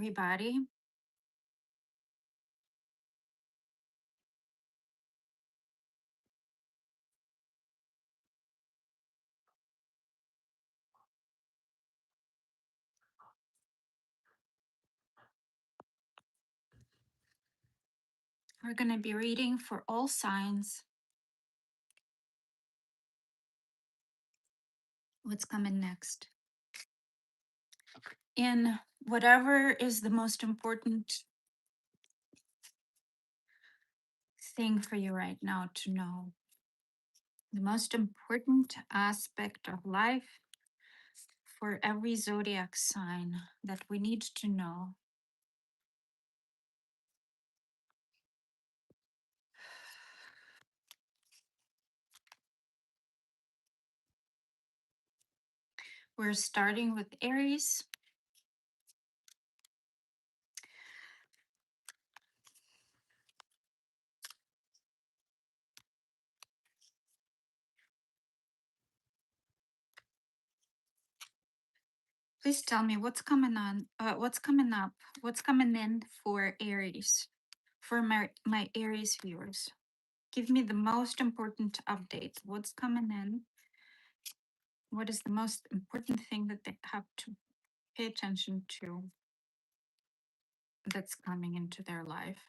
everybody. We're going to be reading for all signs. What's coming next? In whatever is the most important thing for you right now to know, the most important aspect of life for every zodiac sign that we need to know. We're starting with Aries. Please tell me what's coming on, what's coming up, what's coming in for Aries, for my Aries viewers. Give me the most important update. What's coming in? What is the most important thing that they have to pay attention to that's coming into their life?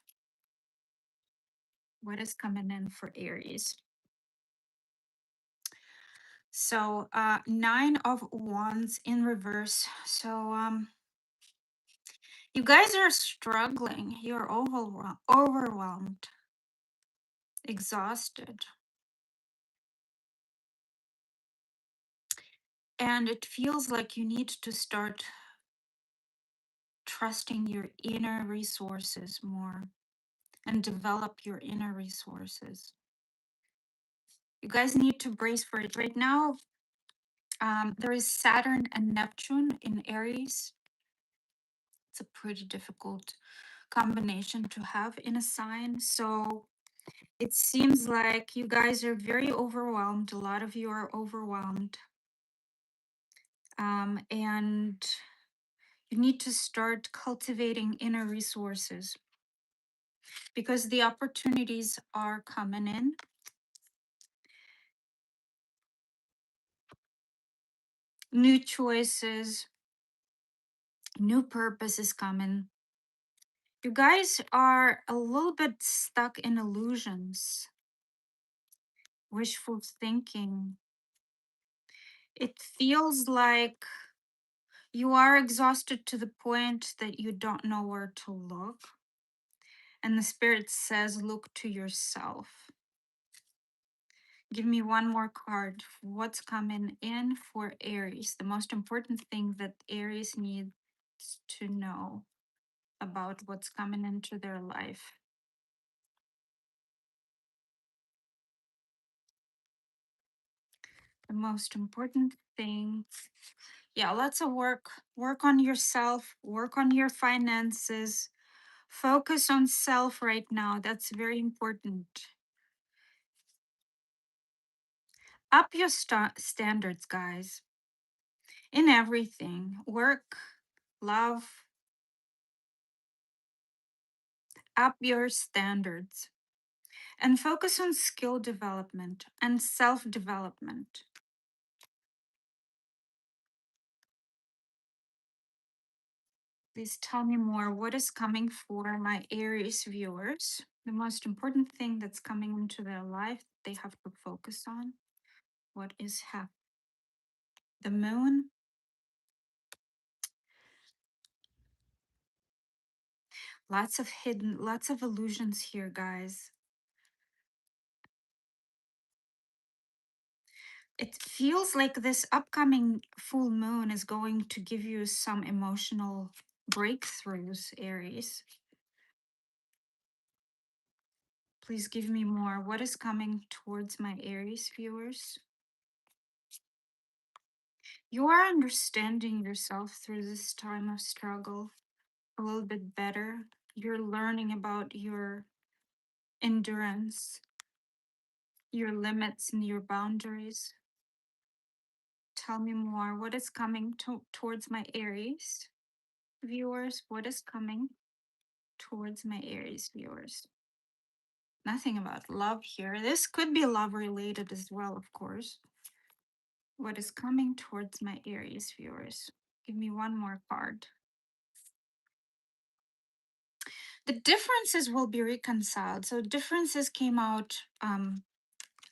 What is coming in for Aries? So, 9 of Wands in reverse. So, you guys are struggling. You're overwhelmed, exhausted. And it feels like you need to start trusting your inner resources more and develop your inner resources. You guys need to brace for it. Right now, there is Saturn and Neptune in Aries. It's a pretty difficult combination to have in a sign. So it seems like you guys are very overwhelmed. A lot of you are overwhelmed. And you need to start cultivating inner resources because the opportunities are coming in. New choices, new purpose is coming. You guys are a little bit stuck in illusions, wishful thinking. It feels like you are exhausted to the point that you don't know where to look. And the spirit says, look to yourself. Give me one more card. What's coming in for Aries? The most important thing that Aries needs to know about what's coming into their life. The most important thing. Yeah, lots of work on yourself, work on your finances, focus on self right now. That's very important. Up your standards, guys, in everything. Work, love. Up your standards and focus on skill development and self development. Please tell me more. What is coming for my Aries viewers? The most important thing that's coming into their life they have to focus on. What is happening? The moon. Lots of hidden, lots of illusions here, guys. It feels like this upcoming full moon is going to give you some emotional breakthroughs, Aries. Please give me more. What is coming towards my Aries viewers? You are understanding yourself through this time of struggle a little bit better. You're learning about your endurance, your limits, and your boundaries. Tell me more. What is coming towards my Aries? viewers? What is coming towards my Aries viewers? Nothing about love here. This could be love related as well, of course. What is coming towards my Aries viewers? Give me one more card. The differences will be reconciled. So differences came out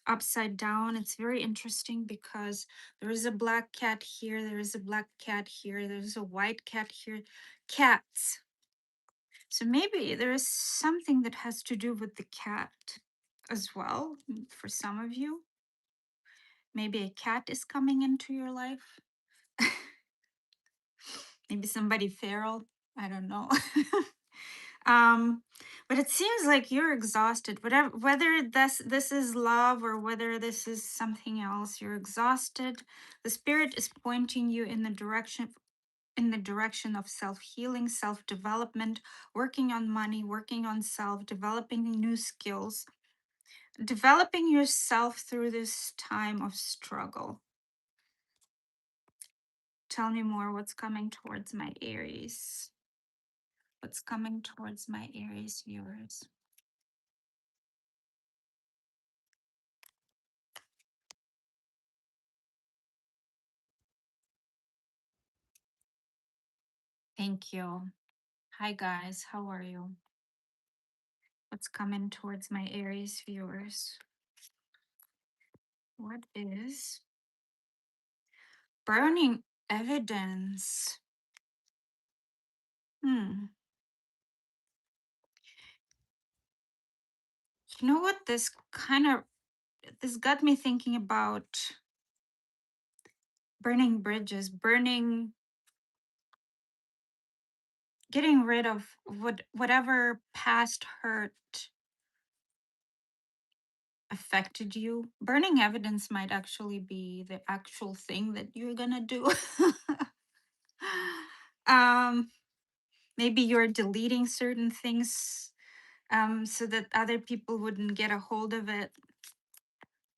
upside down. It's very interesting because there is a black cat here, there is a black cat here, there's a white cat here. Cats. So maybe there is something that has to do with the cat as well for some of you. Maybe a cat is coming into your life. Maybe somebody feral. I don't know. um but it seems like you're exhausted, whatever, whether this is love or whether this is something else. You're exhausted. The spirit is pointing you in the direction of self-healing, self-development, working on money, working on self, developing new skills, developing yourself through this time of struggle. Tell me more. What's coming towards my Aries? What's coming towards my Aries viewers? Thank you. Hi, guys. How are you? What's coming towards my Aries viewers? What is burning evidence? Hmm. You know what? This got me thinking about burning bridges, getting rid of whatever past hurt affected you. Burning evidence might actually be the actual thing that you're gonna do. um, maybe you're deleting certain things so that other people wouldn't get a hold of it.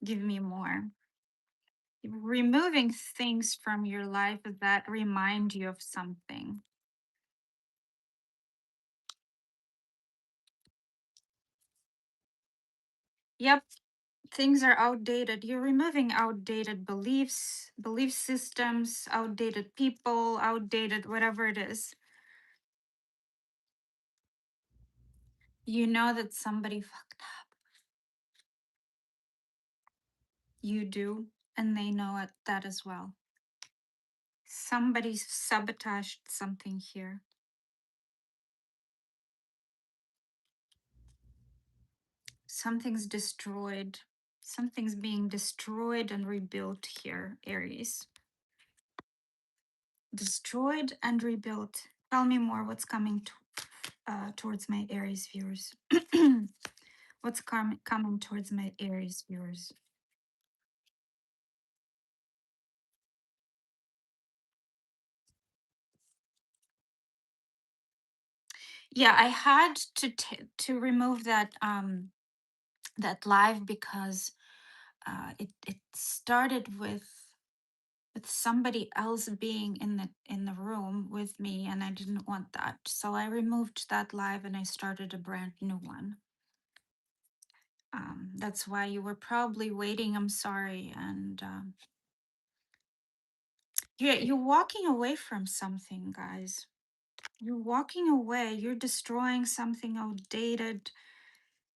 Give me more. Removing things from your life that remind you of something. Yep, things are outdated. You're removing outdated beliefs, belief systems, outdated people, outdated whatever it is. You know that somebody fucked up. You do, and they know it, that as well. Somebody sabotaged something here. Something's destroyed. Something's being destroyed and rebuilt here, Aries. Destroyed and rebuilt. Tell me more. What's coming towards my Aries viewers? What's coming towards my Aries viewers? Yeah, I had to remove that live because it started with somebody else being in the room with me, and I didn't want that, so I removed that live and I started a brand new one. That's why you were probably waiting. I'm sorry. And you're walking away from something, guys. You're walking away. You're destroying something outdated.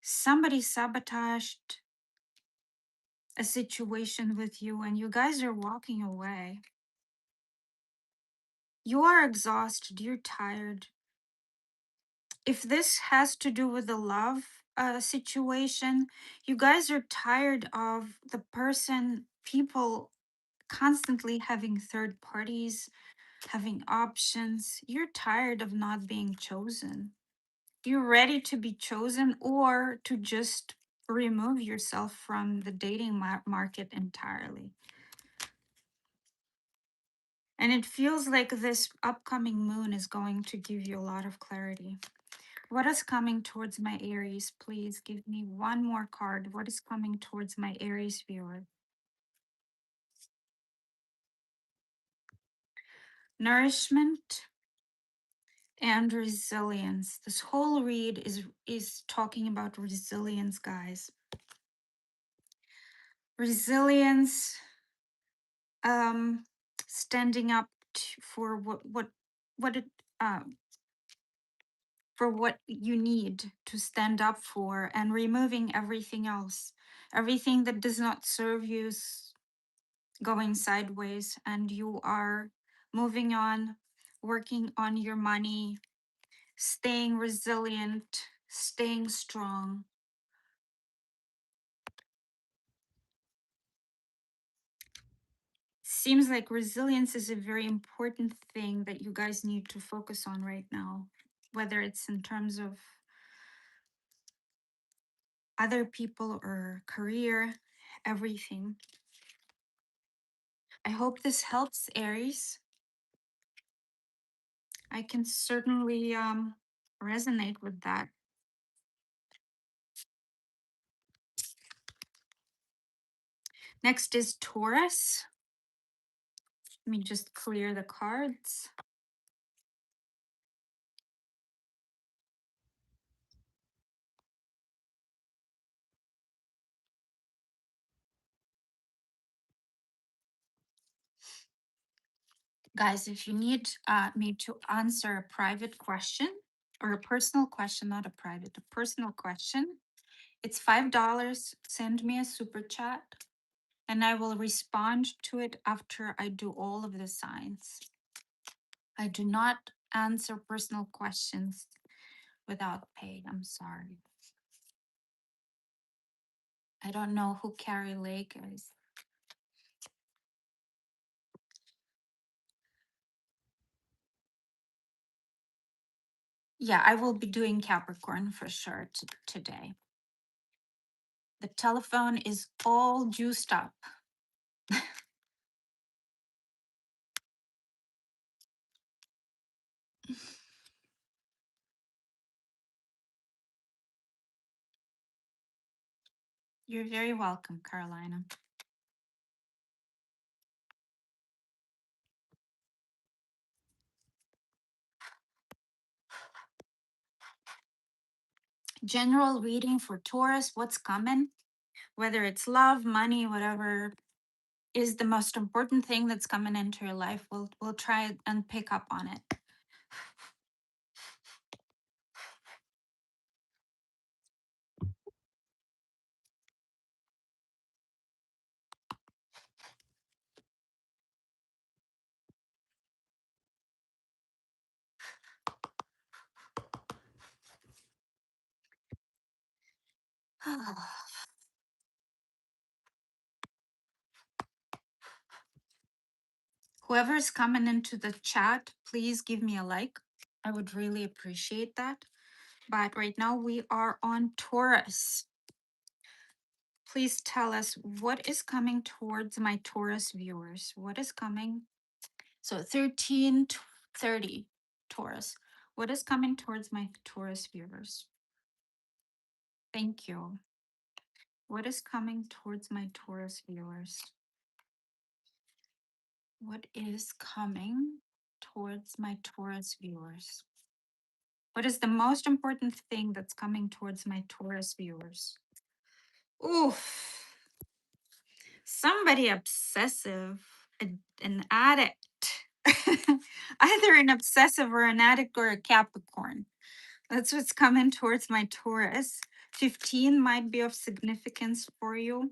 Somebody sabotaged a situation with you, and you guys are walking away. You are exhausted. You're tired. If this has to do with the love situation, you guys are tired of the person, people constantly having third parties, having options. You're tired of not being chosen. You're ready to be chosen or to just remove yourself from the dating market entirely. And it feels like this upcoming moon is going to give you a lot of clarity. What is coming towards my Aries? Please give me one more card. What is coming towards my Aries viewer? Nourishment, and resilience. This whole read is talking about resilience, guys. Resilience, um, standing up for what it for what you need to stand up for, and removing everything else, everything that does not serve you going sideways, and you are moving on, working on your money, staying resilient, staying strong. Seems like resilience is a very important thing that you guys need to focus on right now, whether it's in terms of other people or career, everything. I hope this helps, Aries. I can certainly resonate with that. Next is Taurus. Let me just clear the cards. Guys, if you need me to answer a private question or a personal question, not a private, a personal question, it's $5. Send me a super chat and I will respond to it after I do all of the signs. I do not answer personal questions without pay. I'm sorry. I don't know who Carrie Lake is. Yeah, I will be doing Capricorn for sure today. The telephone is all juiced up. You're very welcome, Carolina. General reading for Taurus, what's coming? Whether it's love, money, whatever is the most important thing that's coming into your life, we'll try and pick up on it. Whoever's coming into the chat, please give me a like. I would really appreciate that. But right now we are on Taurus. Please tell us what is coming towards my Taurus viewers. What is coming? So 1330 Taurus. What is coming towards my Taurus viewers? Thank you. What is coming towards my Taurus viewers? What is coming towards my Taurus viewers? What is the most important thing that's coming towards my Taurus viewers? Oof. Somebody obsessive, an addict. Either an obsessive or an addict or a Capricorn. That's what's coming towards my Taurus. 15 might be of significance for you.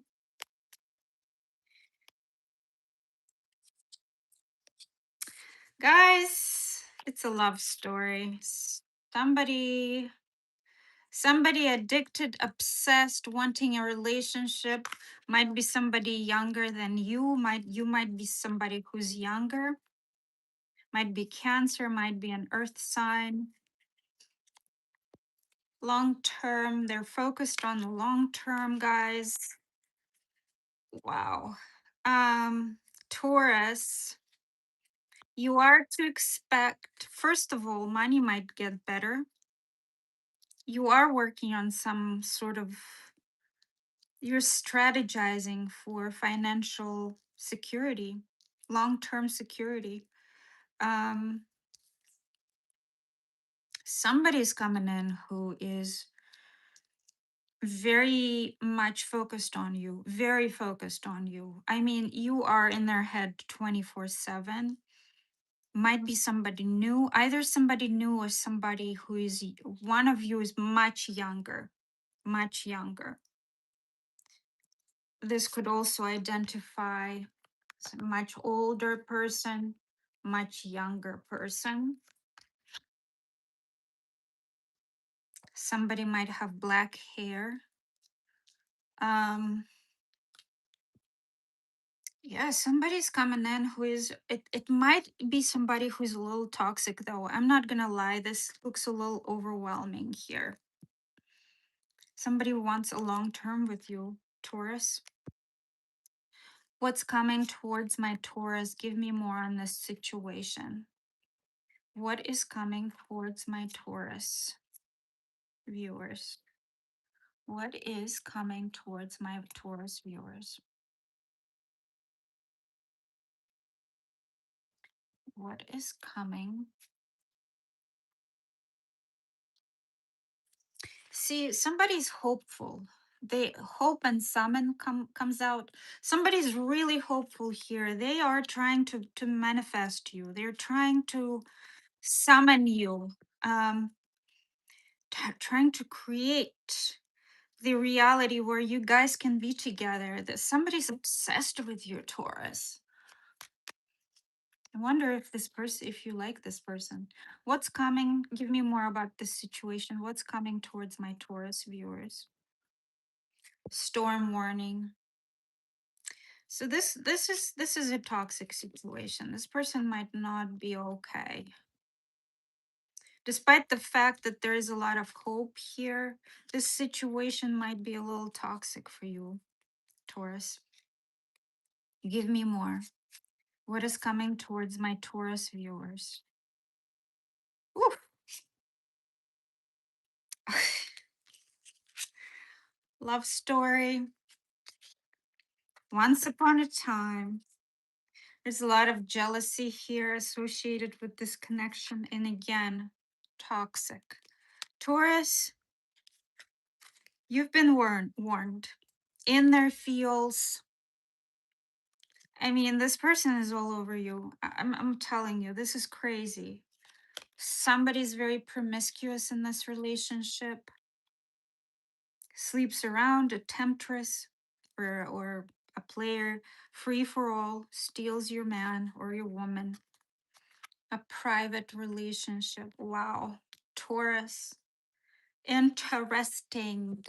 Guys, it's a love story. Somebody addicted, obsessed, wanting a relationship, might be somebody younger than you, might be somebody who's younger, might be Cancer, might be an earth sign. Long term, they're focused on the long term, guys. Wow. Taurus, you are to expect, first of all, money might get better. You are working on some sort of, you're strategizing for financial security, long-term security. Somebody's coming in who is very much focused on you, very focused on you. I mean, you are in their head 24/7. Might be somebody new, either somebody new or somebody who is one of you is much younger, much younger. This could also identify a much older person, much younger person. Somebody might have black hair. Um, yeah, somebody's coming in who is it might be somebody who's a little toxic though. I'm not gonna lie, this looks a little overwhelming here. Somebody wants a long term with you, Taurus. What's coming towards my Taurus? Give me more on this situation. What is coming towards my Taurus viewers? What is coming towards my Taurus viewers? What is coming? See, somebody's hopeful. They hope and summon comes out. Somebody's really hopeful here. They are trying to manifest you. They're trying to summon you. Um, trying to create the reality where you guys can be together. That somebody's obsessed with you, Taurus. I wonder if this person, if you like this person. What's coming? Give me more about this situation. What's coming towards my Taurus viewers? Storm warning. So this is a toxic situation. This person might not be okay. Despite the fact that there is a lot of hope here, this situation might be a little toxic for you, Taurus. Give me more. What is coming towards my Taurus viewers? Ooh. Love story. Once upon a time. There's a lot of jealousy here associated with this connection. And again, toxic. Taurus, you've been warned. In their feels. I mean, this person is all over you. I'm telling you, this is crazy. Somebody's very promiscuous in this relationship, sleeps around, a temptress or a player, free for all, steals your man or your woman. A private relationship. Wow. Taurus. Interesting.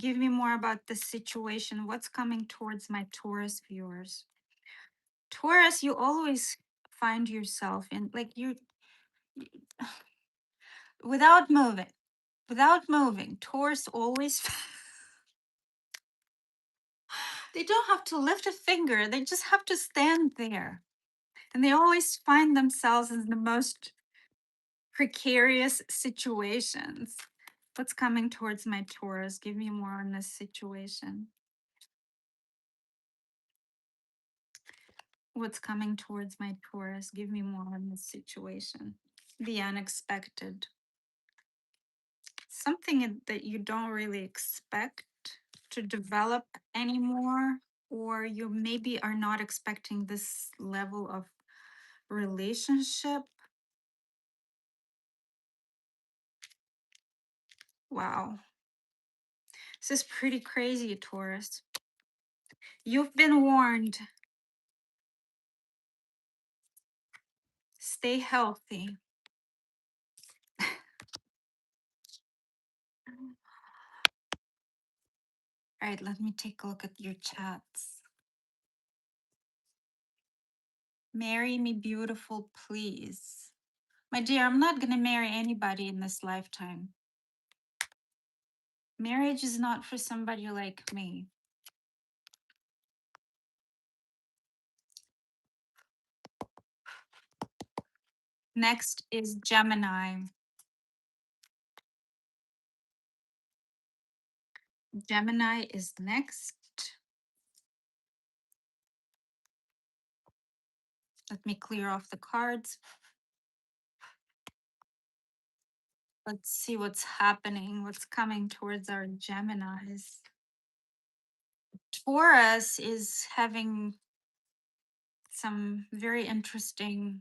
Give me more about the situation. What's coming towards my Taurus viewers? Taurus, you always find yourself in like without moving. Without moving. Taurus always they don't have to lift a finger. They just have to stand there. And they always find themselves in the most precarious situations. What's coming towards my Taurus? Give me more on this situation. What's coming towards my Taurus? Give me more on this situation. The unexpected. Something that you don't really expect to develop anymore, or you maybe are not expecting this level of relationship. Wow. This is pretty crazy, Taurus. You've been warned. Stay healthy. All right, let me take a look at your chats. Marry me, beautiful, please. My dear, I'm not going to marry anybody in this lifetime. Marriage is not for somebody like me. Next is Gemini. Gemini is next. Let me clear off the cards. Let's see what's happening, what's coming towards our Geminis. Taurus is having some very interesting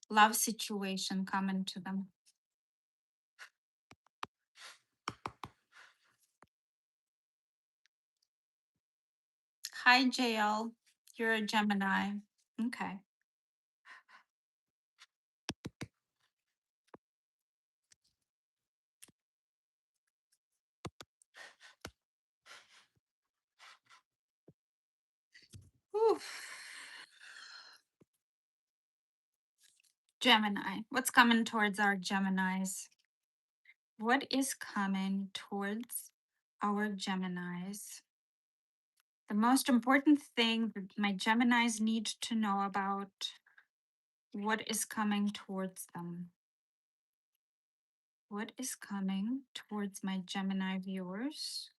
love situation coming to them. Hi, JL. You're a Gemini. Okay. Oof. Gemini. What's coming towards our Geminis? What is coming towards our Geminis? The most important thing that my Geminis need to know about what is coming towards them. What is coming towards my Gemini viewers?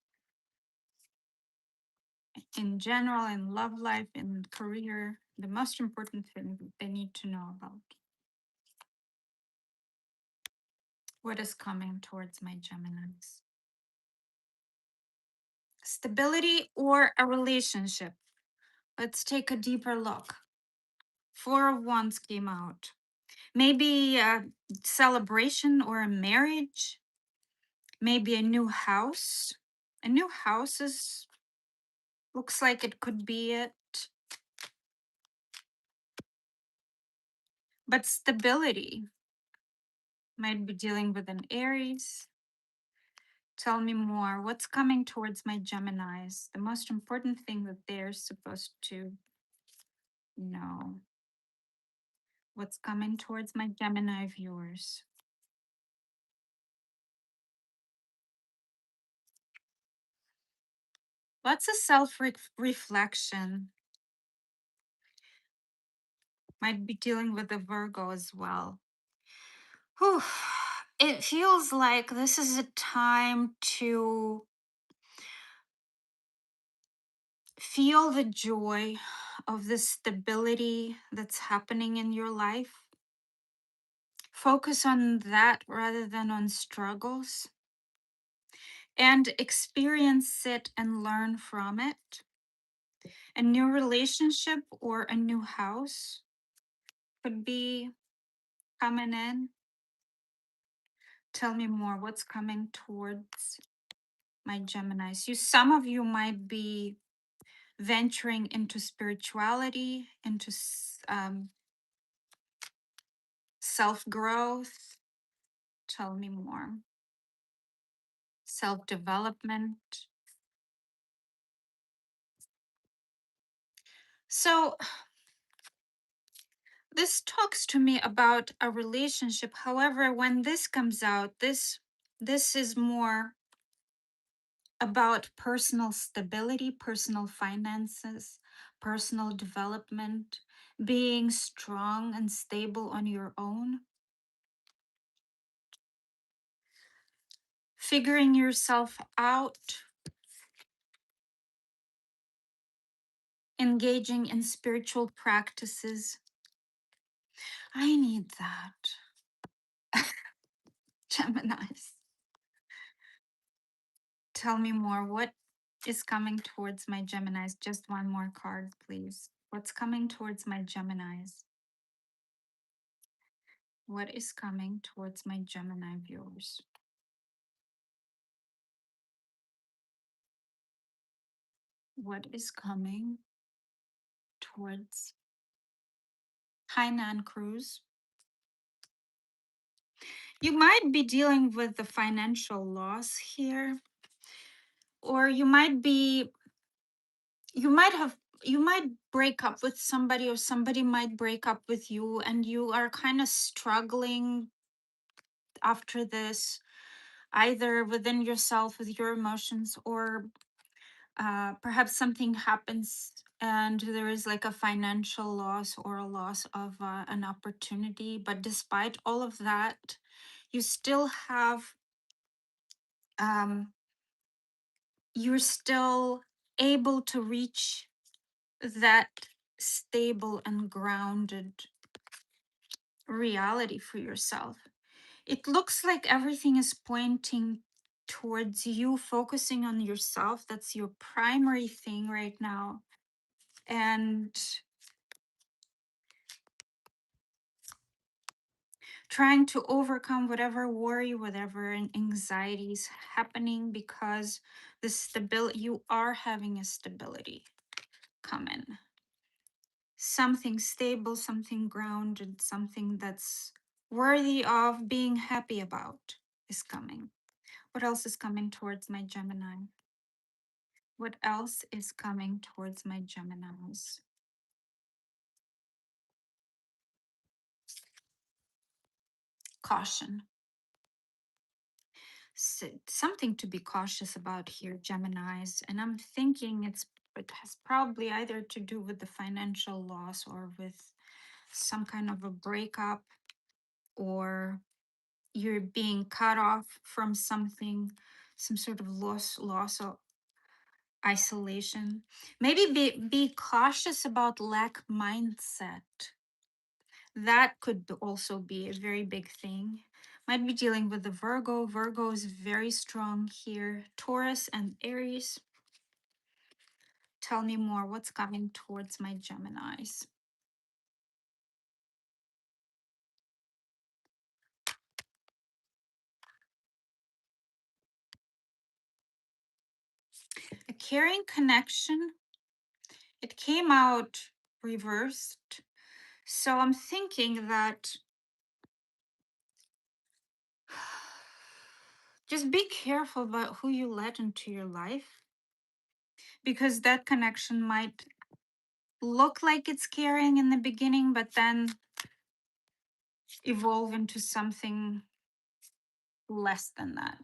In general, in love life, in career, the most important thing that they need to know about. What is coming towards my Geminis? Stability or a relationship? Let's take a deeper look. Four of Wands came out. Maybe a celebration or a marriage. Maybe a new house. A new house is looks like it could be it. But stability might be dealing with an Aries. Tell me more. What's coming towards my Geminis? The most important thing that they're supposed to know. What's coming towards my Gemini viewers? Lots of self reflection. Might be dealing with a Virgo as well. Whew. It feels like this is a time to feel the joy of the stability that's happening in your life. Focus on that rather than on struggles and experience it and learn from it. A new relationship or a new house could be coming in. Tell me more. What's coming towards my Geminis? Some of you might be venturing into spirituality, into self growth. Tell me more. Self development. So, this talks to me about a relationship. However, when this comes out, this is more about personal stability, personal finances, personal development, being strong and stable on your own, figuring yourself out, engaging in spiritual practices. I need that. Geminis. Tell me more. What is coming towards my Geminis? Just one more card, please. What's coming towards my Geminis? What is coming towards my Gemini viewers? What is coming towards Hainan Cruz? You might be dealing with the financial loss here, or you might have you might break up with somebody, or somebody might break up with you, and you are kind of struggling after this, either within yourself with your emotions, or perhaps something happens and there is like a financial loss or a loss of an opportunity. But despite all of that, you still have you're still able to reach that stable and grounded reality for yourself. It looks like everything is pointing towards you focusing on yourself. That's your primary thing right now. And trying to overcome whatever worry, whatever anxiety is happening, because the stability, you are having a stability come in. Something stable, something grounded, something that's worthy of being happy about is coming. What else is coming towards my Gemini? What else is coming towards my Geminis? Caution. Something to be cautious about here, Geminis. And I'm thinking it has probably either to do with the financial loss or with some kind of a breakup, or you're being cut off from something, some sort of loss or isolation. Maybe be cautious about lack mindset. That could also be a very big thing. Might be dealing with the Virgo. Virgo is very strong here. Taurus and Aries. Tell me more. What's coming towards my Geminis? A caring connection. It came out reversed. So I'm thinking that just be careful about who you let into your life, because that connection might look like it's caring in the beginning, but then evolve into something less than that.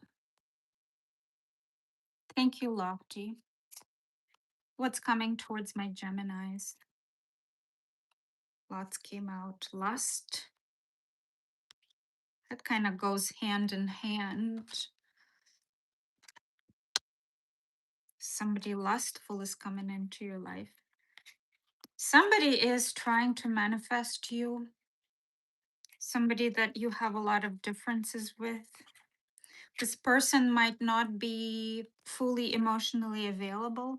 Thank you, Lofty. What's coming towards my Geminis? Lots came out. Lust. That kind of goes hand in hand. Somebody lustful is coming into your life. Somebody is trying to manifest you. Somebody that you have a lot of differences with. This person might not be fully emotionally available.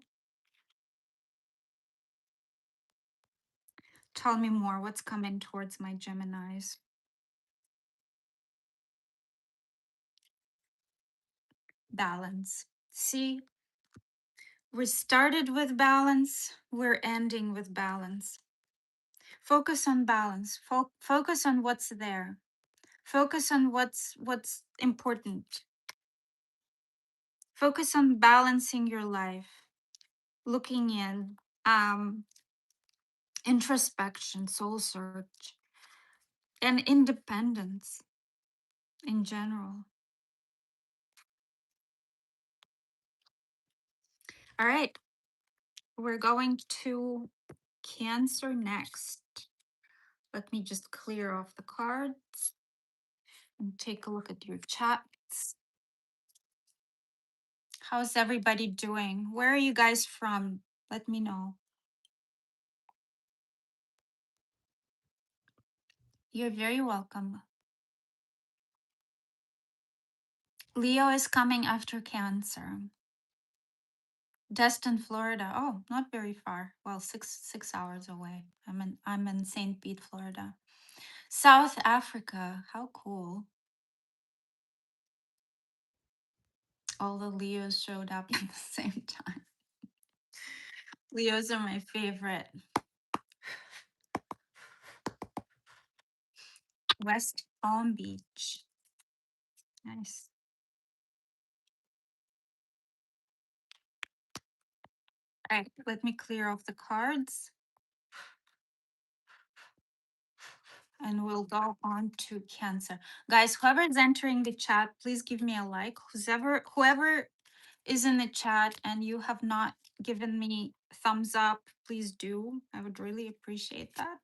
Tell me more. What's coming towards my Geminis? Balance. See, we started with balance, we're ending with balance. Focus on balance. Focus on what's there. Focus on what's important. Focus on balancing your life, looking in, introspection, soul search, and independence in general. All right, we're going to Cancer next. Let me just clear off the cards and take a look at your chats. How's everybody doing? Where are you guys from? Let me know. You're very welcome. Leo is coming after Cancer. Destin, Florida. Oh, not very far. Well, six hours away. I'm in St. Pete, Florida. South Africa. How cool. All the Leos showed up at the same time. Leos are my favorite. West Palm Beach. Nice. All right, let me clear off the cards. And we'll go on to Cancer. Guys, whoever is entering the chat, please give me a like. Whoever is in the chat and you have not given me thumbs up, please do. I would really appreciate that.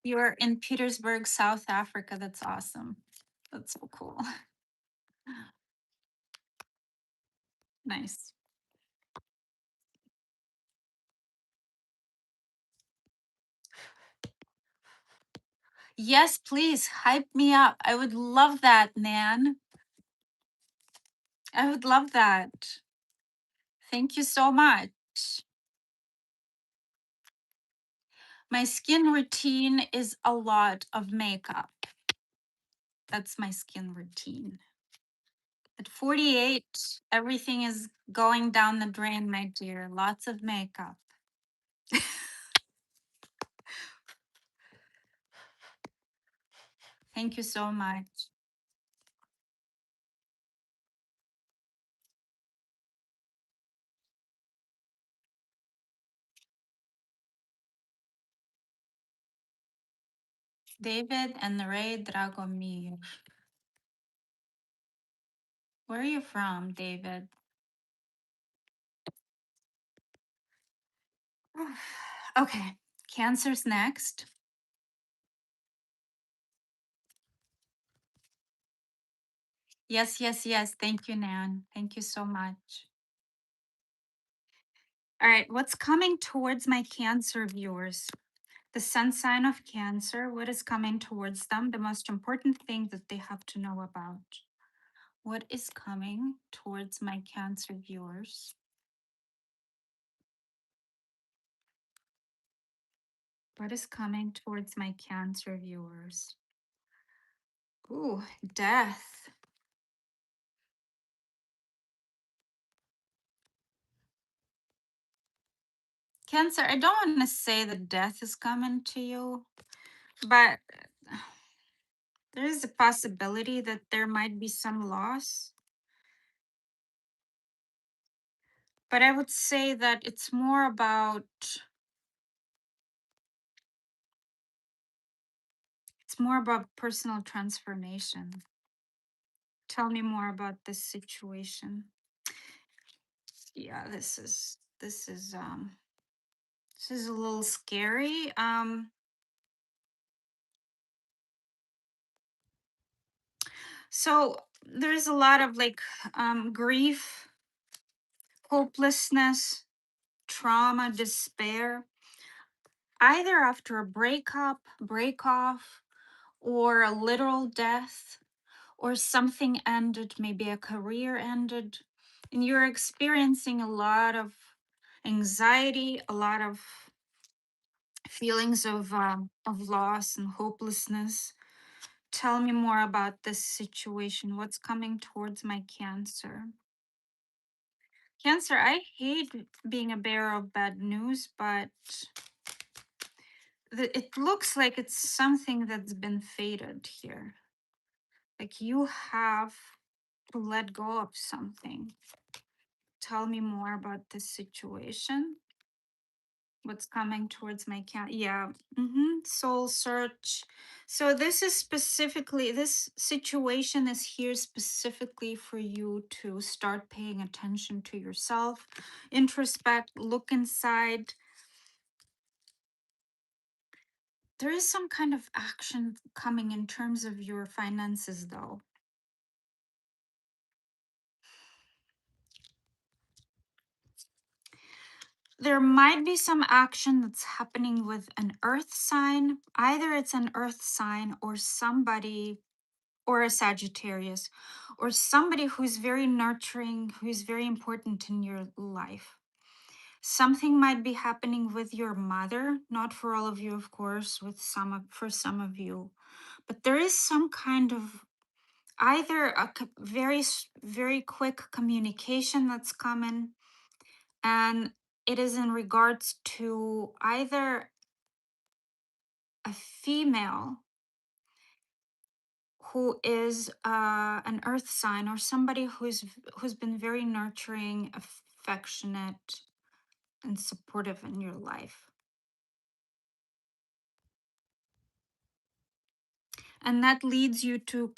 You're in Petersburg, South Africa. That's awesome. That's so cool. Nice. Yes, please hype me up. I would love that, Nan. I would love that. Thank you so much. My skin routine is a lot of makeup. That's my skin routine. At 48, everything is going down the drain, my dear. Lots of makeup. Thank you so much. David and Ray Dragomir. Where are you from, David? Okay, Cancer's next. Yes, yes, yes. Thank you, Nan. Thank you so much. All right, what's coming towards my Cancer viewers? The sun sign of Cancer, what is coming towards them? The most important thing that they have to know about. What is coming towards my Cancer viewers? What is coming towards my Cancer viewers? Ooh, death. Cancer, I don't want to say that death is coming to you, but there is a possibility that there might be some loss. But I would say that it's more about personal transformation. Tell me more about this situation. Yeah, this is a little scary. So there's a lot of like grief, hopelessness, trauma, despair, either after a breakup, break off, or a literal death, or something ended, maybe a career ended, and you're experiencing a lot of anxiety, a lot of feelings of loss and hopelessness. Tell me more about this situation. What's coming towards my Cancer? Cancer, I hate being a bearer of bad news, but it looks like it's something that's been fated here. Like you have to let go of something. Tell me more about this situation. What's coming towards my cat? Yeah. Soul search. So this situation is here specifically for you to start paying attention to yourself, introspect, look inside. There is some kind of action coming in terms of your finances, though. There might be some action that's happening with an earth sign. Either it's an earth sign or somebody, or a Sagittarius, or somebody who's very nurturing, who's very important in your life. Something might be happening with your mother, not for all of you, of course, for some of you. But there is some kind of either very quick communication that's coming, and it is in regards to either a female who is an earth sign, or somebody who's been very nurturing, affectionate, and supportive in your life. And that leads you to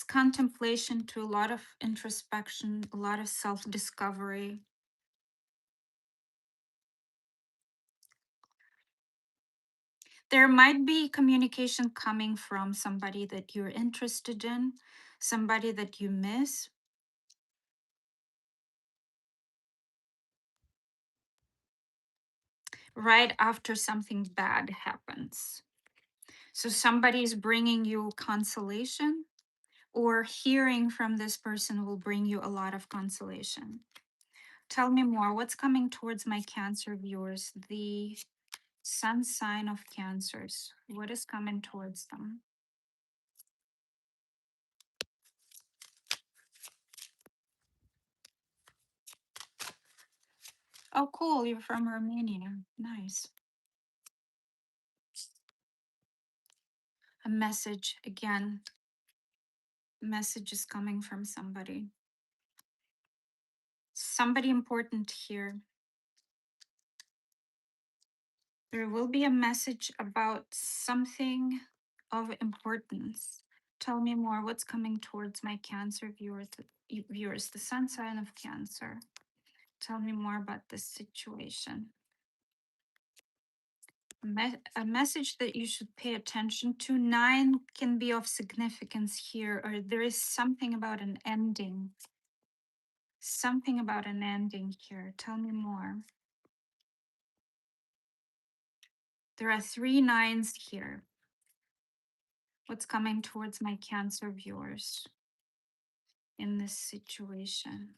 contemplation, to a lot of introspection, a lot of self-discovery. There might be communication coming from somebody that you're interested in, somebody that you miss, right after something bad happens. So somebody's bringing you consolation, or hearing from this person will bring you a lot of consolation. Tell me more. What's coming towards my Cancer viewers? The sun sign of Cancers. What is coming towards them? Oh, cool. You're from Romania. Nice. A message again. Message is coming from somebody. Somebody important here. There will be a message about something of importance. Tell me more. What's coming towards my Cancer viewers, the sun sign of Cancer. Tell me more about this situation. A message that you should pay attention to. 9 can be of significance here, or there is something about an ending. Something about an ending here. Tell me more. There are 3 9s here. What's coming towards my Cancer viewers in this situation?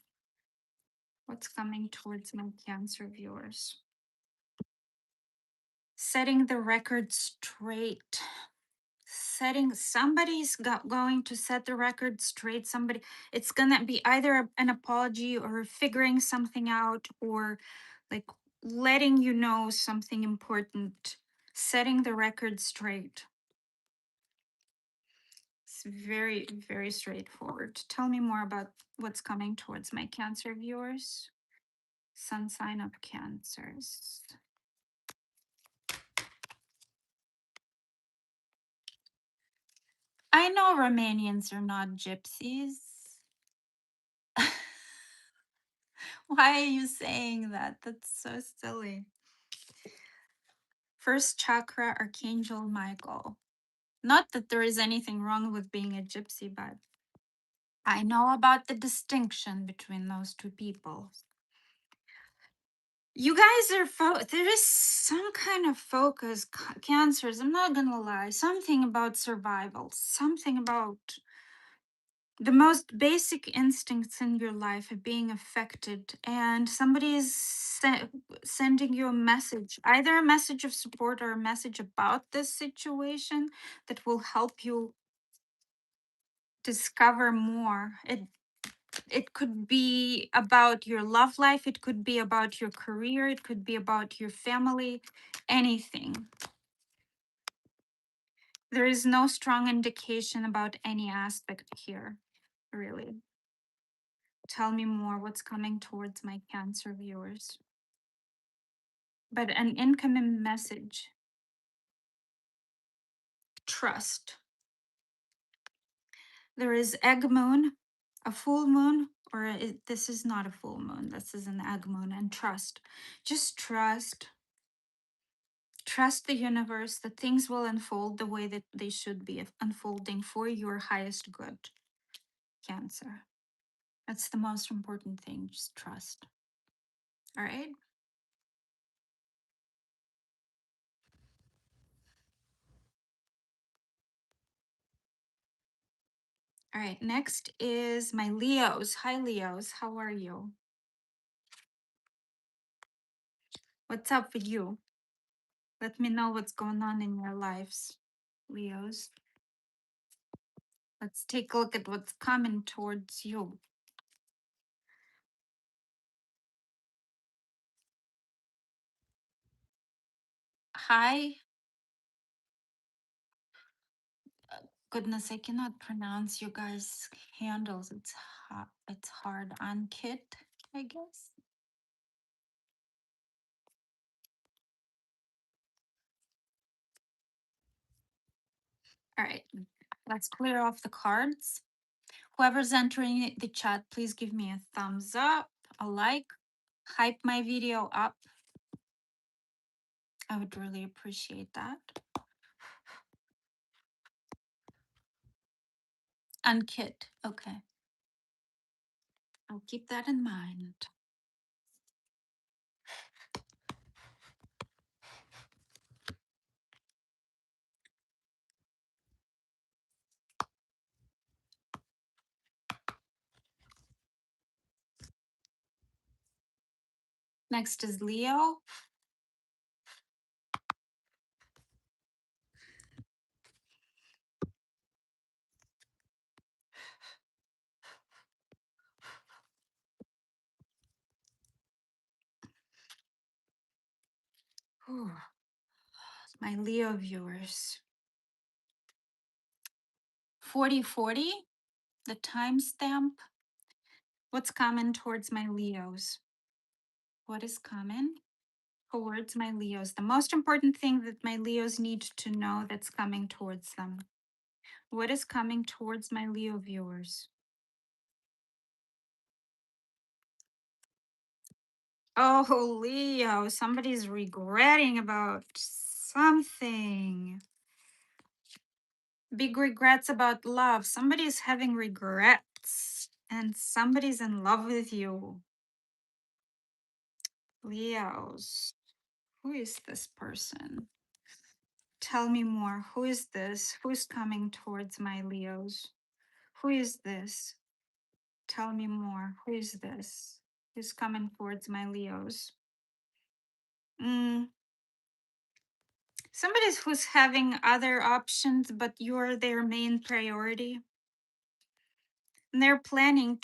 What's coming towards my Cancer viewers? Setting the record straight. Somebody's going to set the record straight. Somebody, it's gonna be either an apology or figuring something out, or like letting you know something important. Setting the record straight. It's very, very straightforward. Tell me more about what's coming towards my Cancer viewers. Sun sign of Cancers. I know Romanians are not gypsies. Why are you saying that? That's so silly. First chakra, Archangel Michael. Not that there is anything wrong with being a gypsy, but I know about the distinction between those two people. You guys are, there is some kind of focus, Cancers, I'm not gonna lie, something about survival, something about the most basic instincts in your life are being affected, and somebody is sending you a message, either a message of support or a message about this situation that will help you discover more. It could be about your love life, it could be about your career, it could be about your family, anything. There is no strong indication about any aspect here, really. Tell me more. What's coming towards my Cancer viewers? But an incoming message. Trust. There is egg moon, a full moon, or this is not a full moon. This is an egg moon. And trust. Just trust. Trust the universe that things will unfold the way that they should be unfolding for your highest good, Cancer. That's the most important thing. Just trust. All right. All right. Next is my Leos. Hi, Leos. How are you? What's up with you? Let me know what's going on in your lives, Leos. Let's take a look at what's coming towards you. Hi. Goodness, I cannot pronounce you guys' handles. It's hard. Ankit, I guess. All right. Let's clear off the cards. Whoever's entering the chat, please give me a thumbs up, a like, hype my video up. I would really appreciate that. Ankit. Okay. I'll keep that in mind. Next is Leo. Whew. My Leo viewers. 4040, the timestamp. What's coming towards my Leos? What is coming towards my Leos? The most important thing that my Leos need to know that's coming towards them. What is coming towards my Leo viewers? Oh, Leo, somebody's regretting about something. Big regrets about love. Somebody's having regrets and somebody's in love with you. Leos, who is this person? Tell me more. Who is this? Who's coming towards my Leos? Who is this? Tell me more. Who is this? Who's coming towards my Leos? Mm, somebody who's having other options, but you're their main priority. And they're planning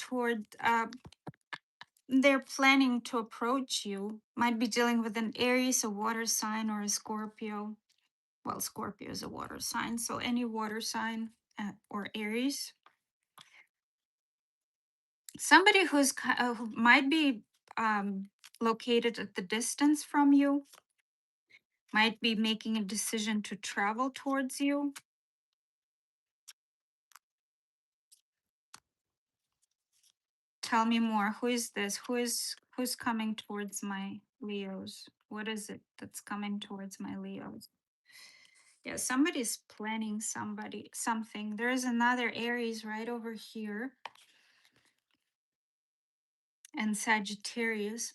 to approach you. Might be dealing with an Aries, a water sign, or a Scorpio. Well, Scorpio is a water sign, so any water sign or Aries. Somebody who might be located at the distance from you, might be making a decision to travel towards you. Tell me more. Who is this? Who's coming towards my Leos? What is it that's coming towards my Leos? Yeah, somebody's planning something. There is another Aries right over here and Sagittarius.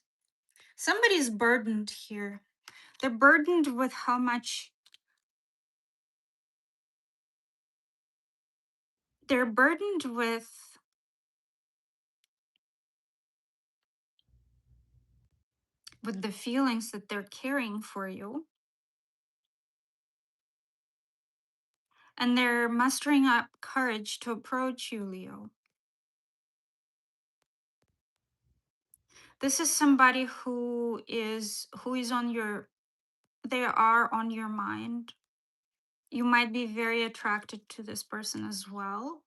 Somebody's burdened here. They're burdened with how much they're burdened with the feelings that they're carrying for you. And they're mustering up courage to approach you, Leo. This is somebody who is on your they are on your mind. You might be very attracted to this person as well.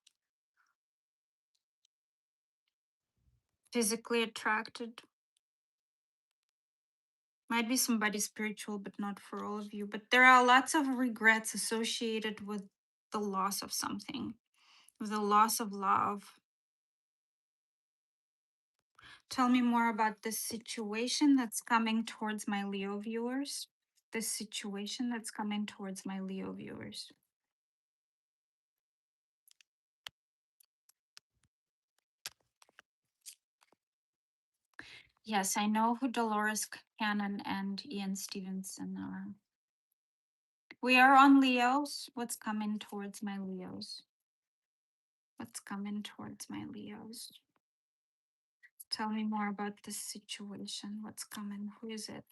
Physically attracted. Might be somebody spiritual, but not for all of you. But there are lots of regrets associated with the loss of something, with the loss of love. Tell me more about this situation that's coming towards my Leo viewers. This situation that's coming towards my Leo viewers. Yes, I know who Dolores Cannon and Ian Stevenson are. We are on Leos. What's coming towards my Leos? What's coming towards my Leos? Tell me more about this situation. What's coming? Who is it?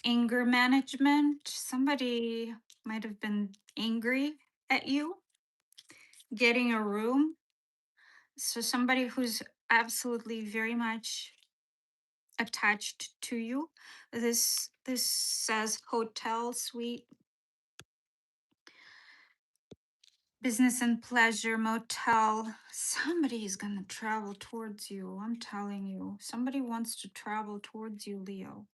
Anger management. Somebody might have been angry at you. Getting a room. So somebody who's absolutely very much attached to you. This says hotel suite, business and pleasure, motel. Somebody is gonna travel towards you. I'm telling you, somebody wants to travel towards you, Leo.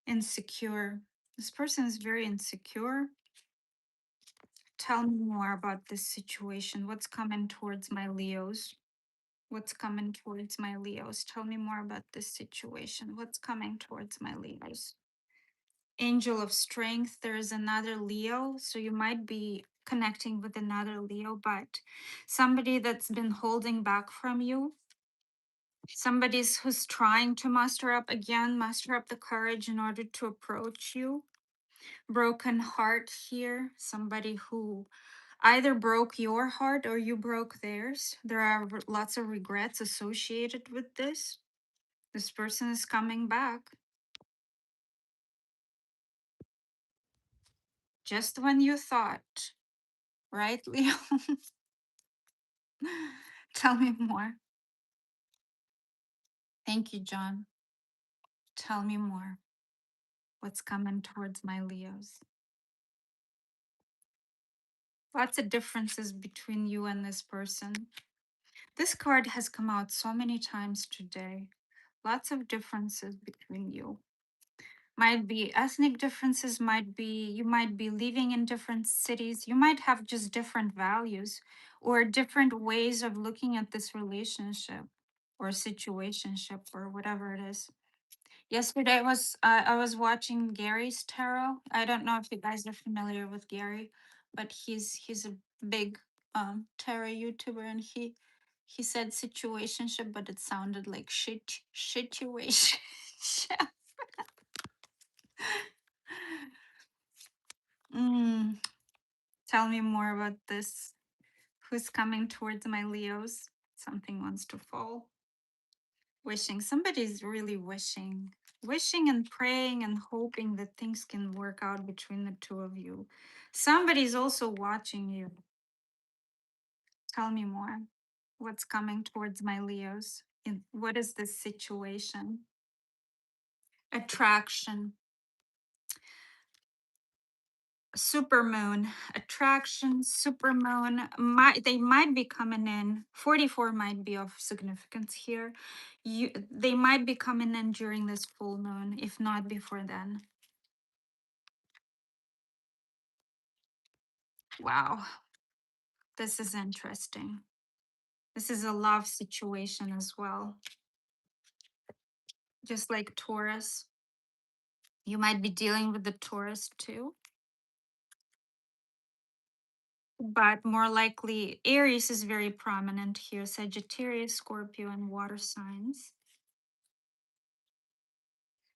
Insecure. This person is very insecure. Tell me more about this situation. What's coming towards my Leos? What's coming towards my Leos? Tell me more about this situation. What's coming towards my Leos? Angel of strength. There is another Leo. So you might be connecting with another Leo, but somebody that's been holding back from you. Somebody's who's trying to muster up the courage in order to approach you. Broken heart here. Somebody who either broke your heart or you broke theirs. There are lots of regrets associated with this. This person is coming back. Just when you thought, right, Leo? Tell me more. Thank you, John. Tell me more. What's coming towards my Leos? Lots of differences between you and this person. This card has come out so many times today. Lots of differences between you. Might be ethnic differences, you might be living in different cities, you might have just different values or different ways of looking at this relationship or situationship or whatever it is. Yesterday I was watching Gary's tarot. I don't know if you guys are familiar with Gary, but he's a big tarot YouTuber, and he said situationship, but it sounded like situation. mm, tell me more about this. Who's coming towards my Leos? Something wants to fall. Wishing. Somebody's really wishing and praying and hoping that things can work out between the two of you. Somebody's also watching you. Tell me more. What's coming towards my Leos? What is this situation? Attraction. Supermoon. Attraction. Supermoon. They might be coming in. 44 might be of significance here. They might be coming in during this full moon, if not before then. Wow. This is interesting. This is a love situation as well. Just like Taurus, you might be dealing with the Taurus too. But more likely, Aries is very prominent here. Sagittarius, Scorpio, and water signs.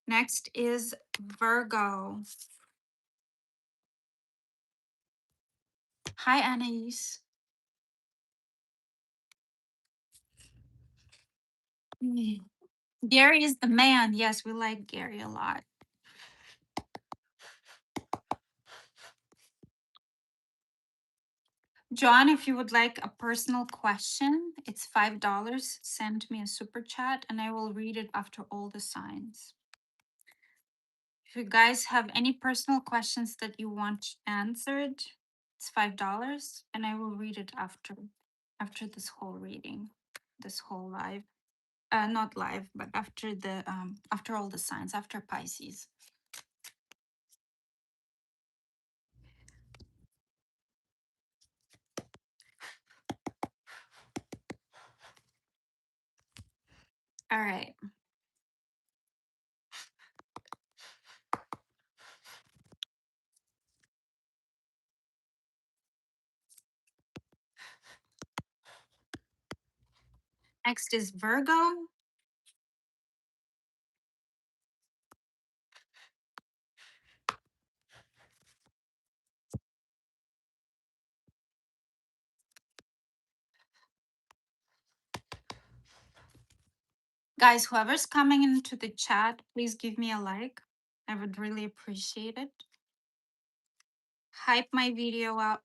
Next is Virgo. Hi, Anais. Mm. Gary is the man. Yes, we like Gary a lot. John, if you would like a personal question, it's $5. Send me a super chat and I will read it after all the signs. If you guys have any personal questions that you want answered, it's $5 and I will read it after this whole reading, this whole live. Not live, but after all the signs, after Pisces. All right. Next is Virgo. Guys, whoever's coming into the chat, please give me a like. I would really appreciate it. Hype my video up.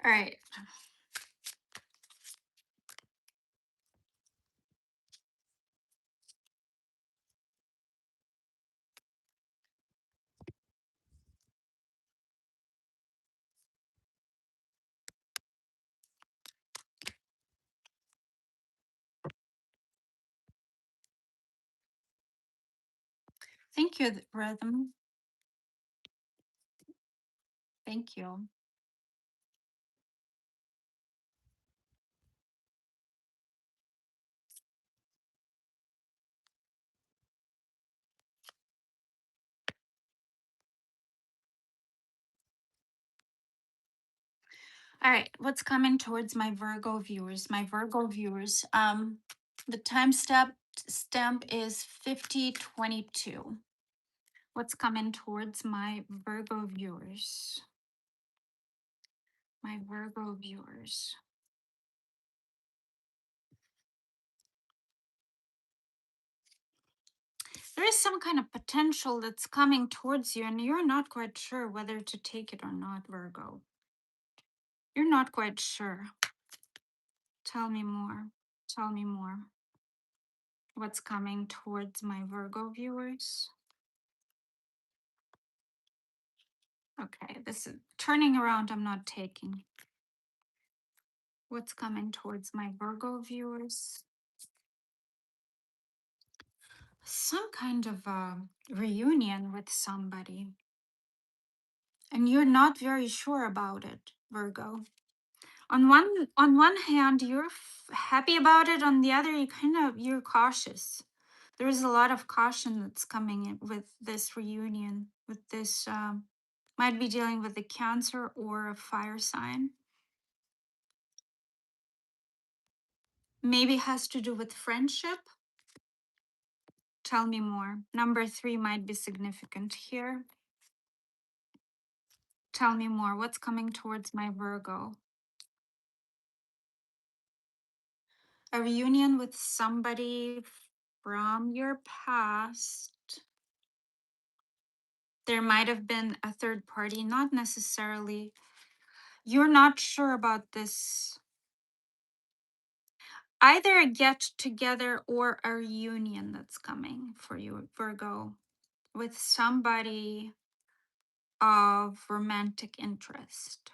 All right. Thank you, Rhythm. Thank you. All right, what's coming towards my Virgo viewers? My Virgo viewers. The time stamp is 5022. What's coming towards my Virgo viewers? My Virgo viewers. There is some kind of potential that's coming towards you, and you're not quite sure whether to take it or not, Virgo. You're not quite sure. Tell me more. Tell me more. What's coming towards my Virgo viewers? Okay, this is turning around. I'm not taking. What's coming towards my Virgo viewers? Some kind of reunion with somebody. And you're not very sure about it, Virgo. On one hand, you're happy about it. On the other, you're cautious. There is a lot of caution that's coming in with this reunion. With this, might be dealing with a Cancer or a fire sign. Maybe has to do with friendship. Tell me more. Number 3 might be significant here. Tell me more. What's coming towards my Virgo? A reunion with somebody from your past. There might have been a third party, not necessarily. You're not sure about this. Either a get together or a reunion that's coming for you, Virgo, with somebody of romantic interest.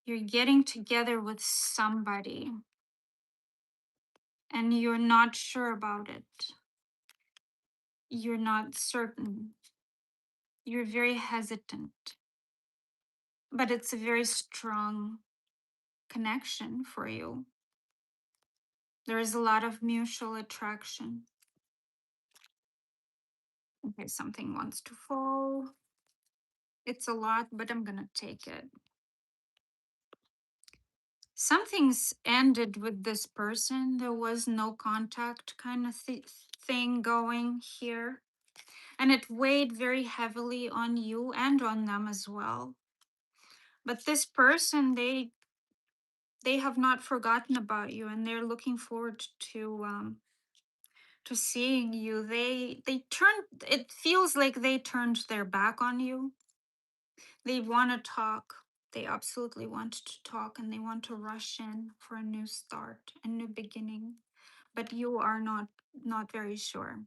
You're getting together with somebody and you're not sure about it. You're not certain. You're very hesitant. But it's a very strong connection for you. There is a lot of mutual attraction. Okay, something wants to fall. It's a lot, but I'm gonna take it. Something's ended with this person. There was no contact kind of thing going here. And it weighed very heavily on you and on them as well. But this person, they have not forgotten about you, and they're looking forward to seeing you. They turned. It feels like they turned their back on you. They want to talk. They absolutely want to talk, and they want to rush in for a new start, a new beginning. But you are not very sure.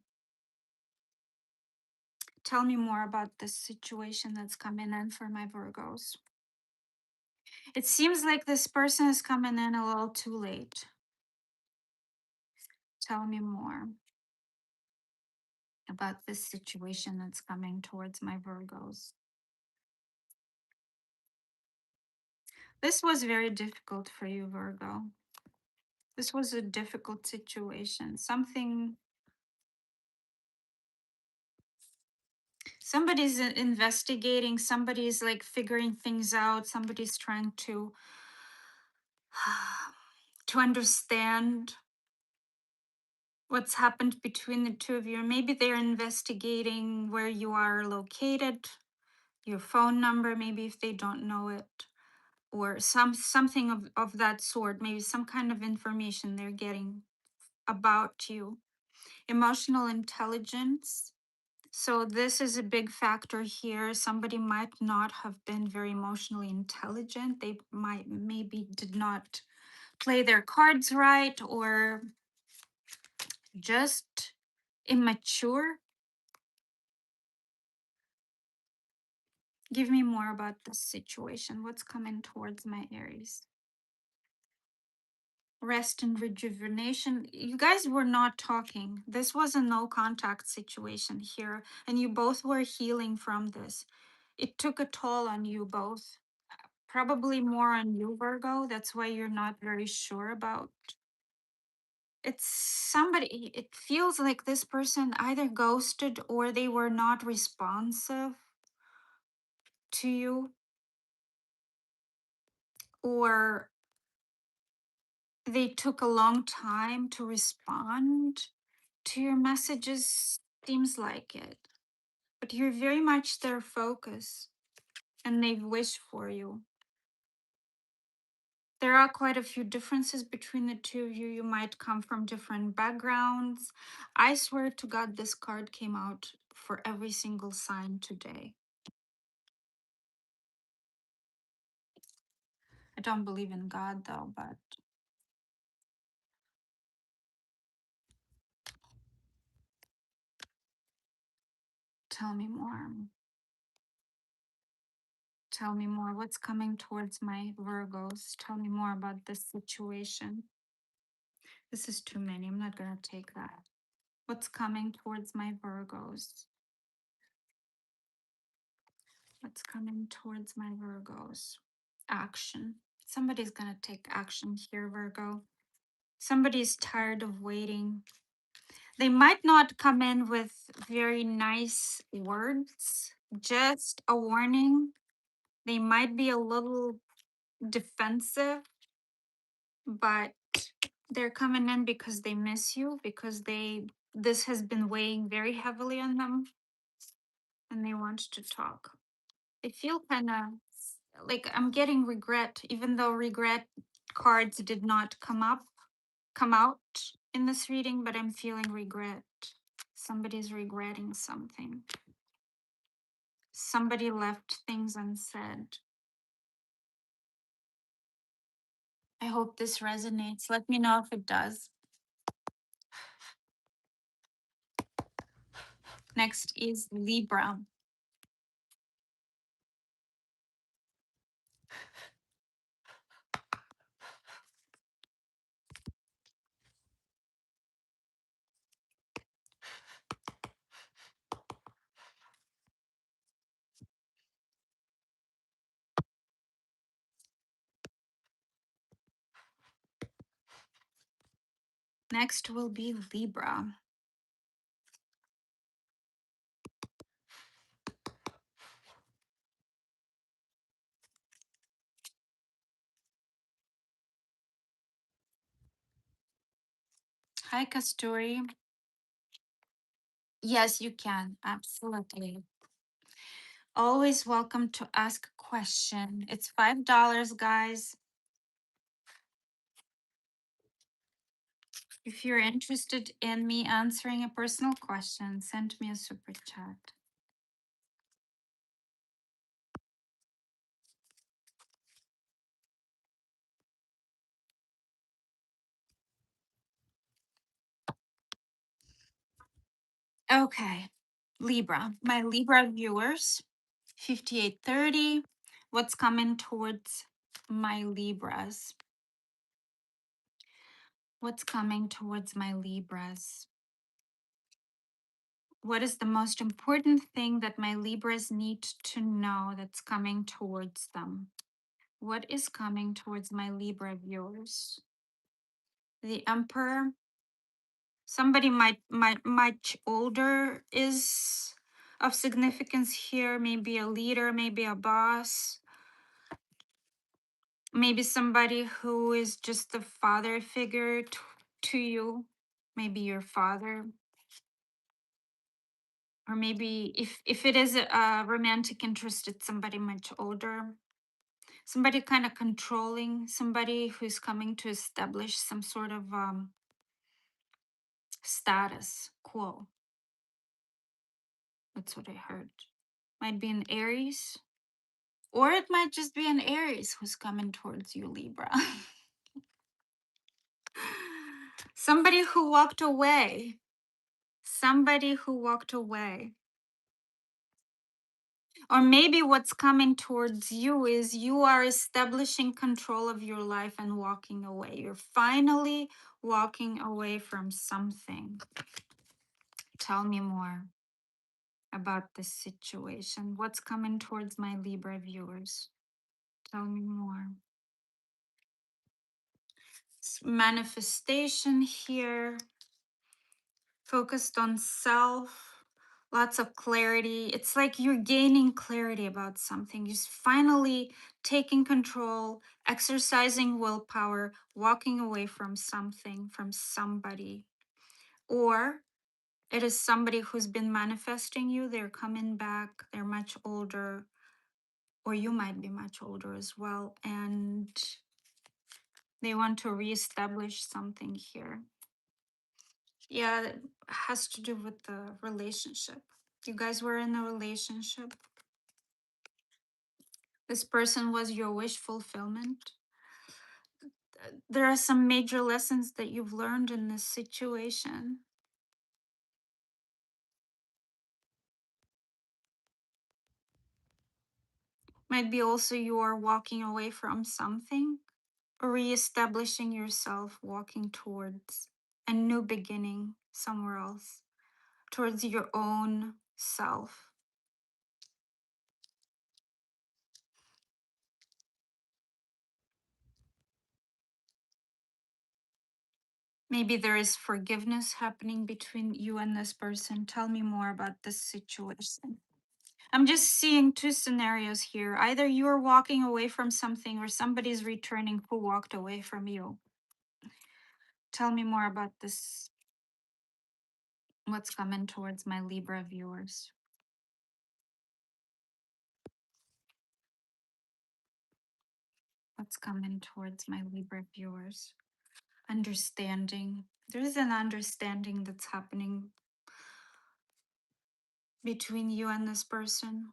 Tell me more about this situation that's coming in for my Virgos. It seems like this person is coming in a little too late. Tell me more about this situation that's coming towards my Virgos. This was very difficult for you, Virgo. This was a difficult situation. Somebody's investigating, somebody's like figuring things out, somebody's trying to understand what's happened between the two of you. Maybe they're investigating where you are located, your phone number, maybe if they don't know it, or something of that sort, maybe some kind of information they're getting about you. Emotional intelligence. So this is a big factor here. Somebody might not have been very emotionally intelligent. They might maybe did not play their cards right, or just immature. Give me more about this situation. What's coming towards my Aries? Rest and rejuvenation. You guys were not talking. This was a no contact situation here, and you both were healing from this. It took a toll on you both. Probably more on you, Virgo. That's why you're not very sure about. It's somebody, it feels like this person either ghosted or they were not responsive to you. or they took a long time to respond to your messages. Seems like it. But you're very much their focus and they've wished for you. There are quite a few differences between the two of you. You might come from different backgrounds. I swear to God, this card came out for every single sign today. I don't believe in God though, but tell me more. Tell me more. What's coming towards my Virgos? Tell me more about this situation. This is too many. I'm not going to take that. What's coming towards my Virgos? What's coming towards my Virgos? Action. Somebody's going to take action here, Virgo. Somebody's tired of waiting. They might not come in with very nice words, just a warning. They might be a little defensive, but they're coming in because they miss you, because this has been weighing very heavily on them and they want to talk. I feel kind of like I'm getting regret, even though regret cards did not come out in this reading, but I'm feeling regret. Somebody's regretting something. Somebody left things unsaid. I hope this resonates. Let me know if it does. Next is Libra. Next will be Libra. Hi, Kasturi. Yes, you can. Absolutely. Always welcome to ask a question. It's $5, guys. If you're interested in me answering a personal question, send me a super chat. Okay, Libra. My Libra viewers, 5830. What's coming towards my Libras? What's coming towards my Libras? What is the most important thing that my Libras need to know that's coming towards them? What is coming towards my Libra viewers? The Emperor. Somebody much older is of significance here. Maybe a leader, maybe a boss, maybe somebody who is just a father figure to you. Maybe your father, or maybe if it is a romantic interest, it's somebody much older. Somebody kind of controlling, somebody who's coming to establish some sort of status quo. That's what I heard. Might be an Aries, or it might just be an Aries who's coming towards you, Libra. Somebody who walked away. Somebody who walked away. Or maybe what's coming towards you is you are establishing control of your life and walking away. You're finally walking away from something. Tell me more about this situation. What's coming towards my Libra viewers? Tell me more. Manifestation here, focused on self, Lots of clarity. It's like you're gaining clarity about something. Just finally taking control, exercising willpower, walking away from something, from somebody. Or it is somebody who's been manifesting you. They're coming back. They're much older, or you might be much older as well. And they want to reestablish something here. Yeah, it has to do with the relationship. You guys were in a relationship. This person was your wish fulfillment. There are some major lessons that you've learned in this situation. Might be also you are walking away from something, or reestablishing yourself, walking towards a new beginning somewhere else, towards your own self. Maybe there is forgiveness happening between you and this person. Tell me more about this situation. I'm just seeing two scenarios here. Either you're walking away from something or somebody's returning who walked away from you. Tell me more about this. What's coming towards my Libra viewers? What's coming towards my Libra viewers? Understanding. There's an understanding that's happening between you and this person.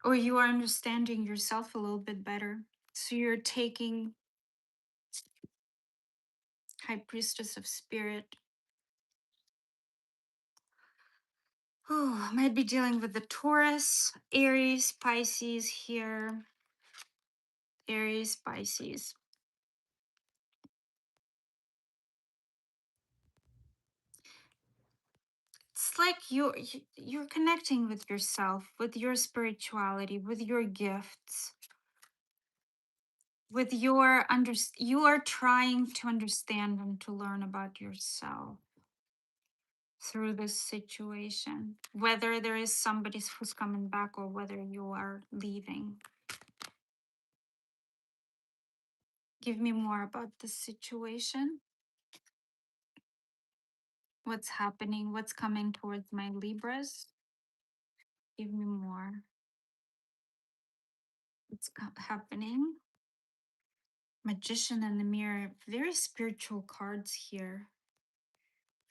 Or you are understanding yourself a little bit better. So you're taking High Priestess of Spirit. Oh, might be dealing with the Taurus, Aries, Pisces here. Aries, Pisces. It's like you're connecting with yourself, with your spirituality, with your gifts, with your you are trying to understand and to learn about yourself through this situation, whether there is somebody who's coming back or whether you are leaving. Give me more about this situation. What's happening? What's coming towards my Libras? Give me more. What's happening? Magician and the Mirror. Very spiritual cards here.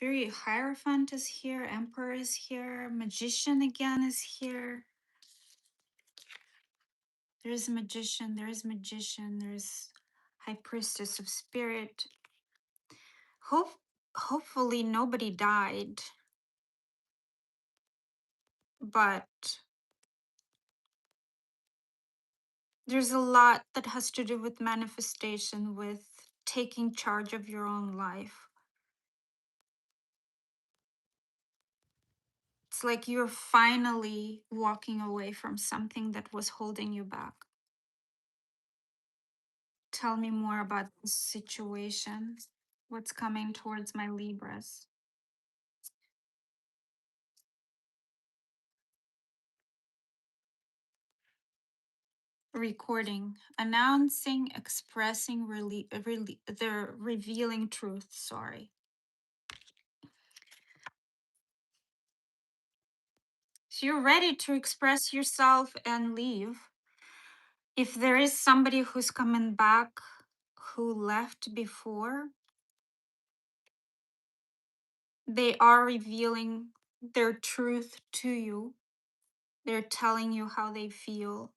Very Hierophant is here. Emperor is here. Magician again is here. There's a magician. There's magician. There's High Priestess of Spirit. Hopefully nobody died, but there's a lot that has to do with manifestation, with taking charge of your own life. It's like you're finally walking away from something that was holding you back. Tell me more about this situation. What's coming towards my Libras? Recording, announcing, expressing, the revealing truth. Sorry. So you're ready to express yourself and leave. If there is somebody who's coming back who left before, they are revealing their truth to you. They're telling you how they feel.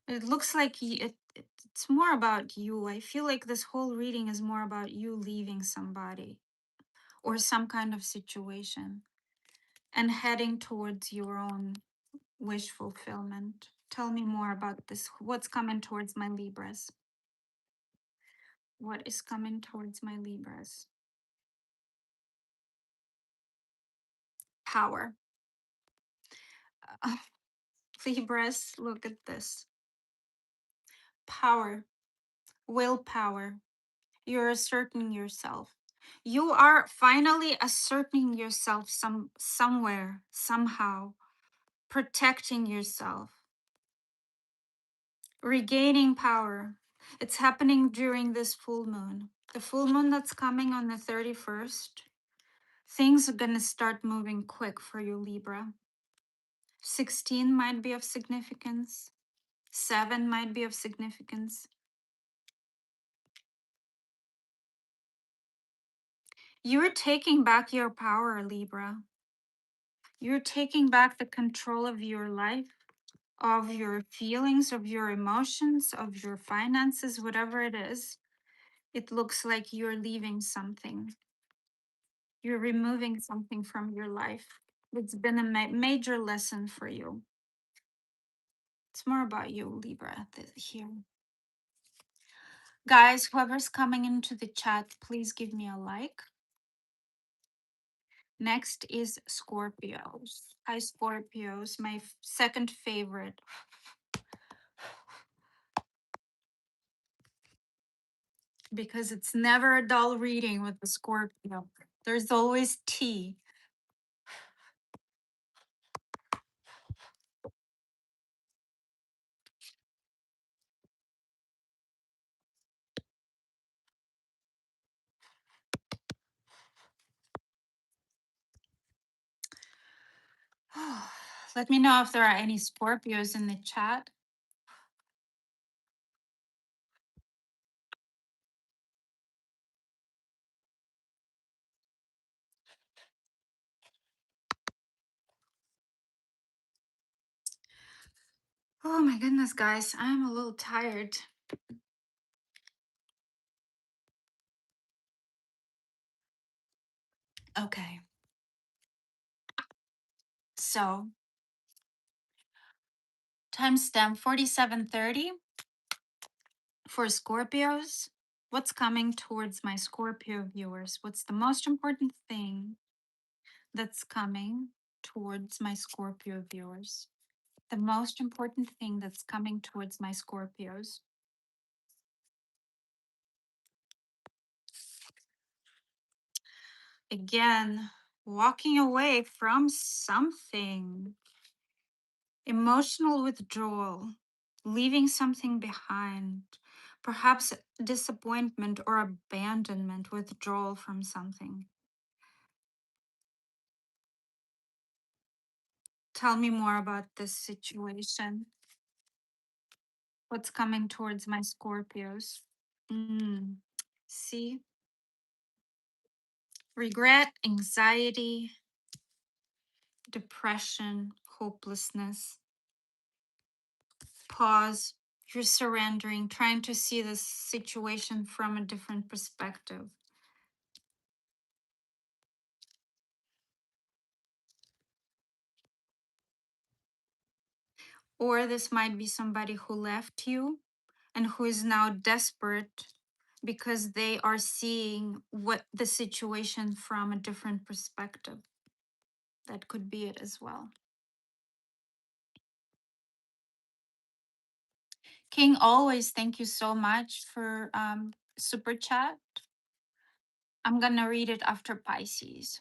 It looks like it's more about you. I feel like this whole reading is more about you leaving somebody or some kind of situation and heading towards your own wish fulfillment. Tell me more about this. What's coming towards my Libras? What is coming towards my Libras? Power. Libras, look at this. Power, willpower. You're asserting yourself. You are finally asserting yourself somewhere, somehow, protecting yourself, regaining power. It's happening during this full moon. The full moon that's coming on the 31st. Things are going to start moving quick for you, Libra. 16 might be of significance. 7 might be of significance. You're taking back your power, Libra. You're taking back the control of your life, of your feelings, of your emotions, of your finances, whatever it is. It looks like you're leaving something. You're removing something from your life. It's been a major lesson for you. It's more about you, Libra, here. Guys, whoever's coming into the chat, please give me a like. Next is Scorpios. Hi, Scorpios, my second favorite. Because it's never a dull reading with the Scorpio. There's always tea. Let me know if there are any Scorpios in the chat. Oh my goodness, guys, I'm a little tired. Okay. So, timestamp 4730 for Scorpios. What's coming towards my Scorpio viewers? What's the most important thing that's coming towards my Scorpio viewers? The most important thing that's coming towards my Scorpios. Again, walking away from something. Emotional withdrawal, leaving something behind. Perhaps disappointment or abandonment, withdrawal from something. Tell me more about this situation. What's coming towards my Scorpios? See? Regret, anxiety, depression, hopelessness. Pause. You're surrendering, trying to see this situation from a different perspective. Or this might be somebody who left you and who is now desperate because they are seeing what the situation from a different perspective. That could be it as well. King, always thank you so much for super chat. I'm gonna read it after Pisces.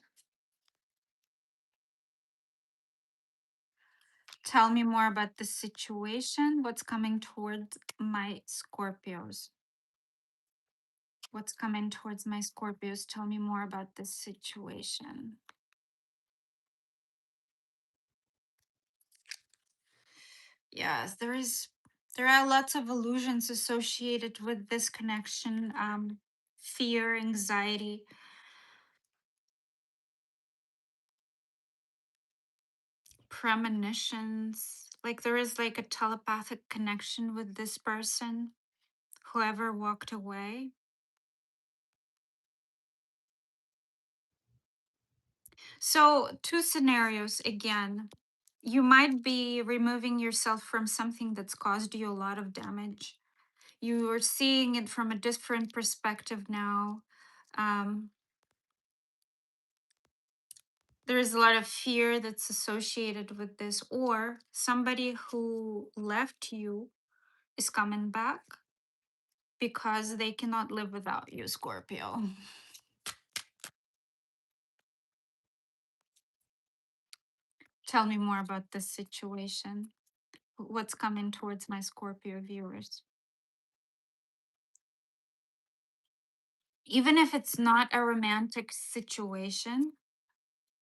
Tell me more about the situation. What's coming towards my Scorpios? What's coming towards my Scorpios? Tell me more about this situation. Yes, there are lots of illusions associated with this connection. Fear, anxiety, premonitions. Like there is like a telepathic connection with this person, whoever walked away. So, two scenarios again. You might be removing yourself from something that's caused you a lot of damage. You are seeing it from a different perspective now. There's a lot of fear that's associated with this, or somebody who left you is coming back because they cannot live without you, Scorpio. Tell me more about this situation. What's coming towards my Scorpio viewers? Even if it's not a romantic situation,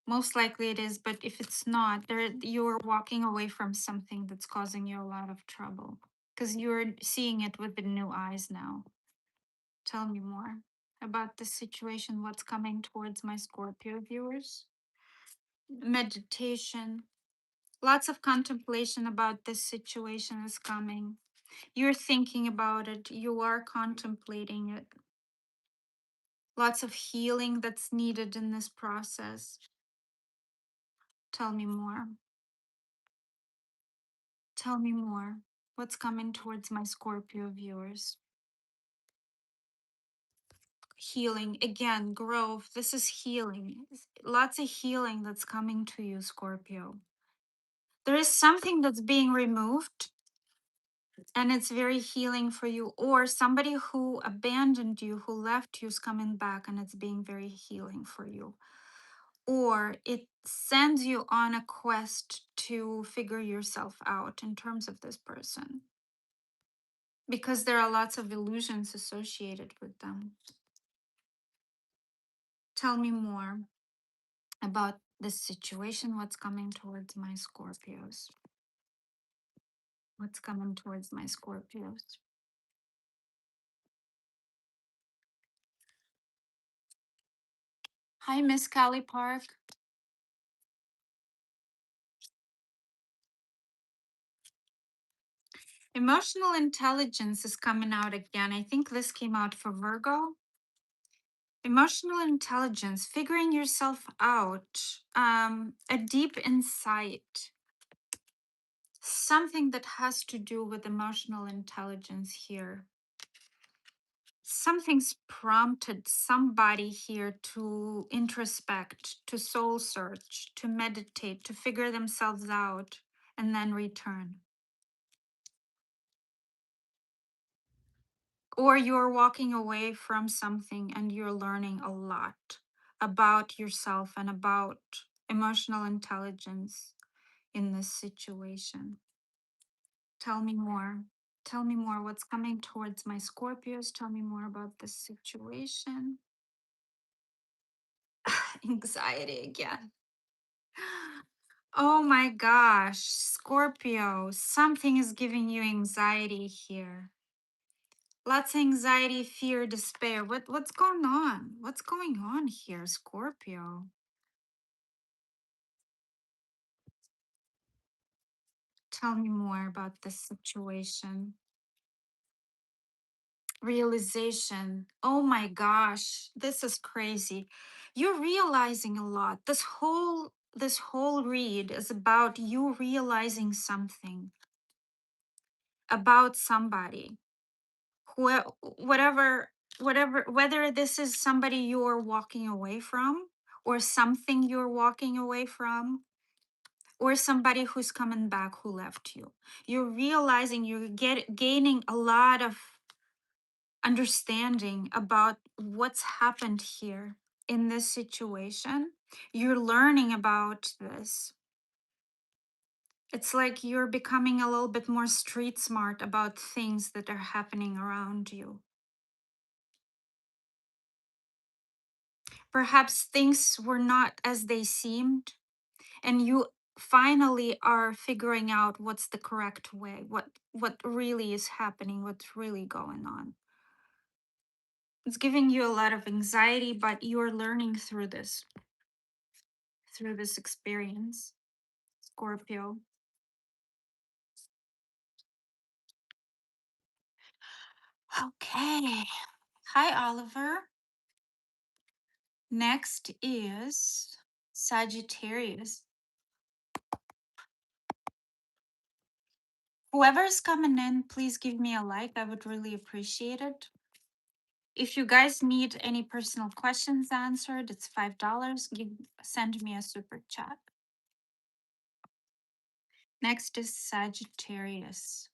most likely it is, but if it's not, you're walking away from something that's causing you a lot of trouble because you're seeing it with the new eyes now. Tell me more about this situation. What's coming towards my Scorpio viewers? Meditation. Lots of contemplation about this situation is coming. You're thinking about it, you are contemplating it. Lots of healing that's needed in this process. Tell me more. Tell me more. What's coming towards my Scorpio viewers? Healing again, growth. This is healing. Lots of healing that's coming to you, Scorpio. There is something that's being removed and it's very healing for you, or somebody who abandoned you, who left you, is coming back and it's being very healing for you, or it sends you on a quest to figure yourself out in terms of this person, because there are lots of illusions associated with them. Tell me more about this situation. What's coming towards my Scorpios? What's coming towards my Scorpios? Hi, Miss Callie Park. Emotional intelligence is coming out again. I think this came out for Virgo. Emotional intelligence, figuring yourself out, a deep insight, something that has to do with emotional intelligence here. Something's prompted somebody here to introspect, to soul search, to meditate, to figure themselves out, and then return. Or you're walking away from something and you're learning a lot about yourself and about emotional intelligence in this situation. Tell me more. Tell me more. What's coming towards my Scorpios? Tell me more about this situation. Anxiety again. Oh my gosh, Scorpio, something is giving you anxiety here. Lots of anxiety, fear, despair. What's going on? What's going on here, Scorpio? Tell me more about this situation. Realization. Oh my gosh, this is crazy. You're realizing a lot. This whole read is about you realizing something about somebody. Whatever, whether this is somebody you're walking away from, or something you're walking away from, or somebody who's coming back who left you. You're realizing gaining a lot of understanding about what's happened here in this situation. You're learning about this. It's like you're becoming a little bit more street smart about things that are happening around you. Perhaps things were not as they seemed, and you finally are figuring out what's the correct way, what really is happening, what's really going on. It's giving you a lot of anxiety, but you're learning through this experience, Scorpio. Okay. Hi, Oliver. Next is Sagittarius. Whoever's coming in, please give me a like. I would really appreciate it. If you guys need any personal questions answered, it's $5. Send me a super chat. Next is Sagittarius.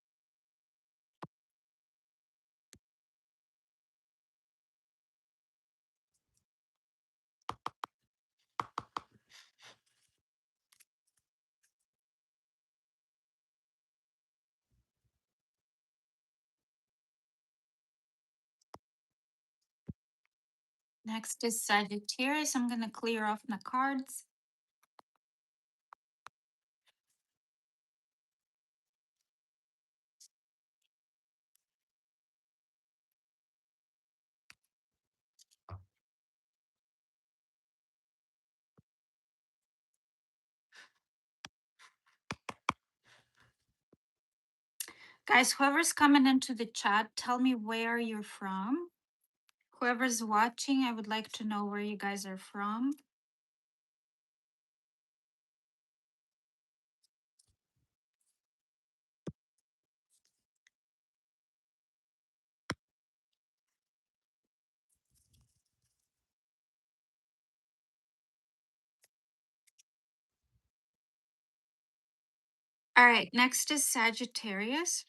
Next is Sagittarius. I'm going to clear off my cards. Guys, whoever's coming into the chat, tell me where you're from. Whoever's watching, I would like to know where you guys are from. All right, next is Sagittarius.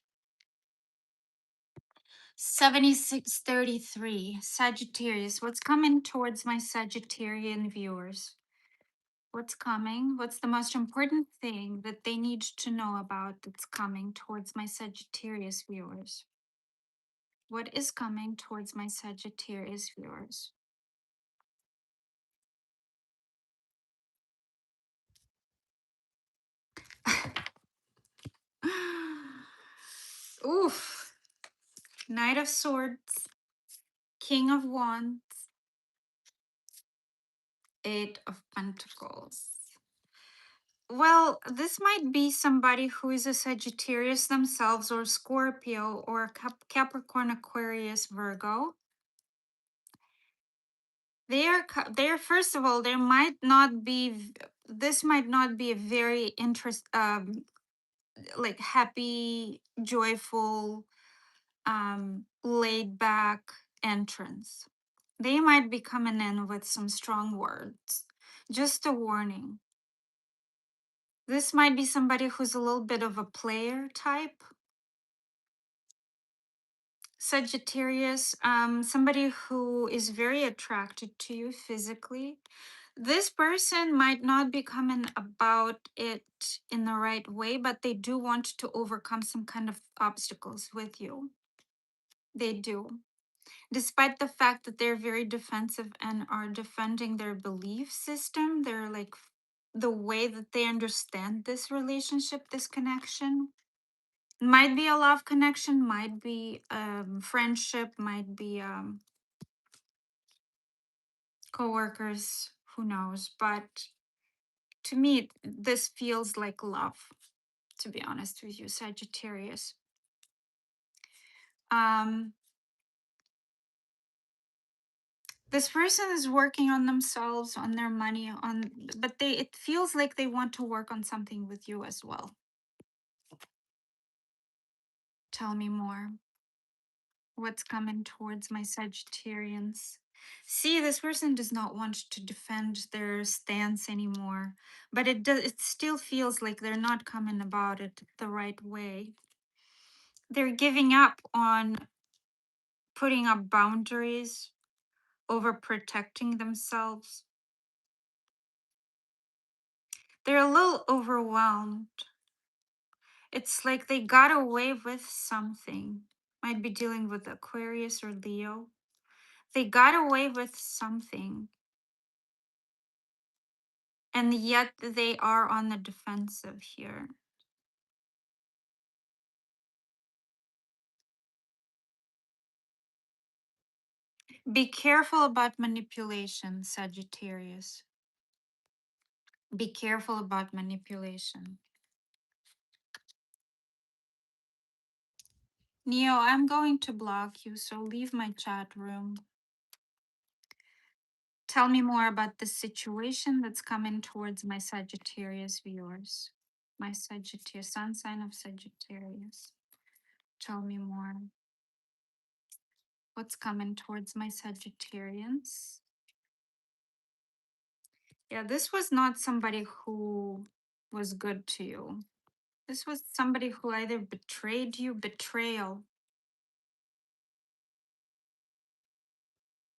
7633. Sagittarius. What's coming towards my Sagittarian viewers? What's coming? What's the most important thing that they need to know about that's coming towards my Sagittarius viewers? What is coming towards my Sagittarius viewers? Oof. Knight of Swords, King of Wands, Eight of Pentacles. Well, this might be somebody who is a Sagittarius themselves, or Scorpio, or Capricorn, Aquarius, Virgo. They're first of all, there might not be, this might not be a very like happy, joyful, laid back entrance. They might be coming in with some strong words. Just a warning. This might be somebody who's a little bit of a player type. Sagittarius, somebody who is very attracted to you physically. This person might not be coming about it in the right way, but they do want to overcome some kind of obstacles with you. They do. Despite the fact that they're very defensive and are defending their belief system, they're like the way that they understand this relationship, this connection. Might be a love connection, might be friendship, might be co-workers, who knows. But to me, this feels like love, to be honest with you, Sagittarius. This person is working on themselves, on their money, but it feels like they want to work on something with you as well. Tell me more. What's coming towards my Sagittarians? See, this person does not want to defend their stance anymore, but it still feels like they're not coming about it the right way. They're giving up on putting up boundaries, over protecting themselves. They're a little overwhelmed. It's like they got away with something. Might be dealing with Aquarius or Leo. They got away with something. And yet they are on the defensive here. Be careful about manipulation, Sagittarius. Be careful about manipulation. Neo, I'm going to block you, so leave my chat room. Tell me more about the situation that's coming towards my Sagittarius viewers. My Sagittarius, sun sign of Sagittarius. Tell me more. What's coming towards my Sagittarians? Yeah, this was not somebody who was good to you. This was somebody who either betrayed you, betrayal.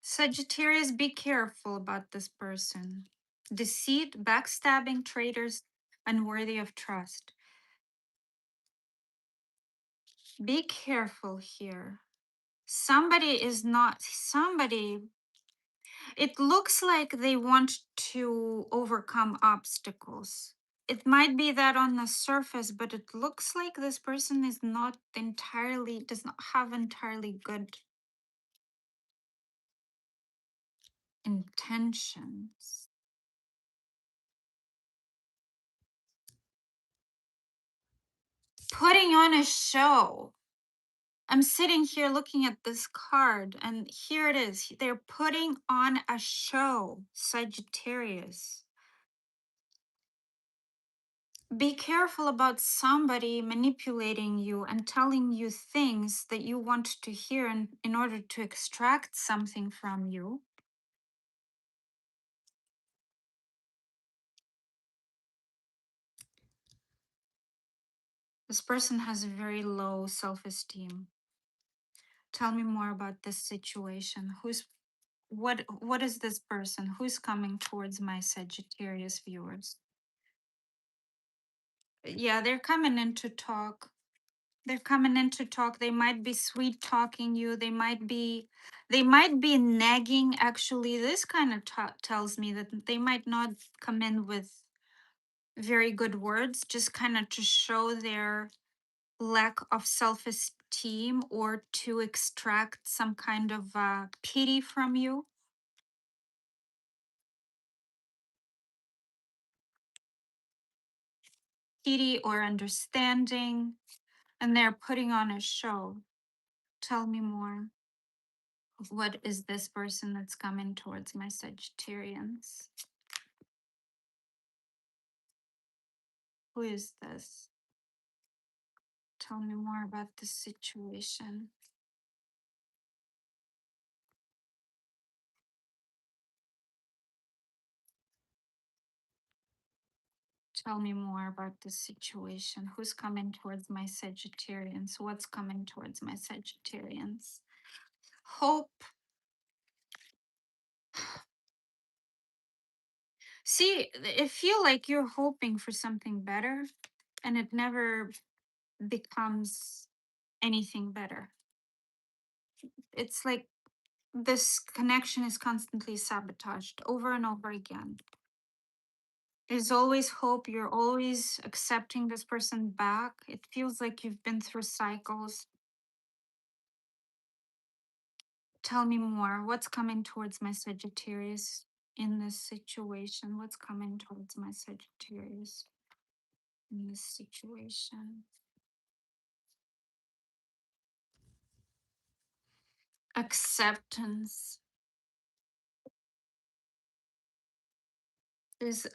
Sagittarius, be careful about this person. Deceit, backstabbing, traitors, unworthy of trust. Be careful here. Somebody is not, somebody, it looks like they want to overcome obstacles. It might be that on the surface, but it looks like this person is not entirely, does not have entirely good intentions. Putting on a show. I'm sitting here looking at this card, and here it is. They're putting on a show, Sagittarius. Be careful about somebody manipulating you and telling you things that you want to hear in order to extract something from you. This person has a very low self-esteem. Tell me more about this situation. What is this person? Who's coming towards my Sagittarius viewers? Yeah, they're coming in to talk. They're coming in to talk. They might be sweet talking you. They might be nagging. Actually, this kind of tells me that they might not come in with very good words, just kind of to show their lack of self-esteem or to extract some kind of pity from you. Pity or understanding, and they're putting on a show. Tell me more. What is this person that's coming towards my Sagittarians? Who is this? Tell me more about this situation. Tell me more about this situation. Who's coming towards my Sagittarians? What's coming towards my Sagittarians? Hope. See, I feel like you're hoping for something better and it never becomes anything better. It's like this connection is constantly sabotaged over and over again. There's always hope. You're always accepting this person back. It feels like you've been through cycles. Tell me more. What's coming towards my Sagittarius in this situation? What's coming towards my Sagittarius in this situation? Acceptance. There's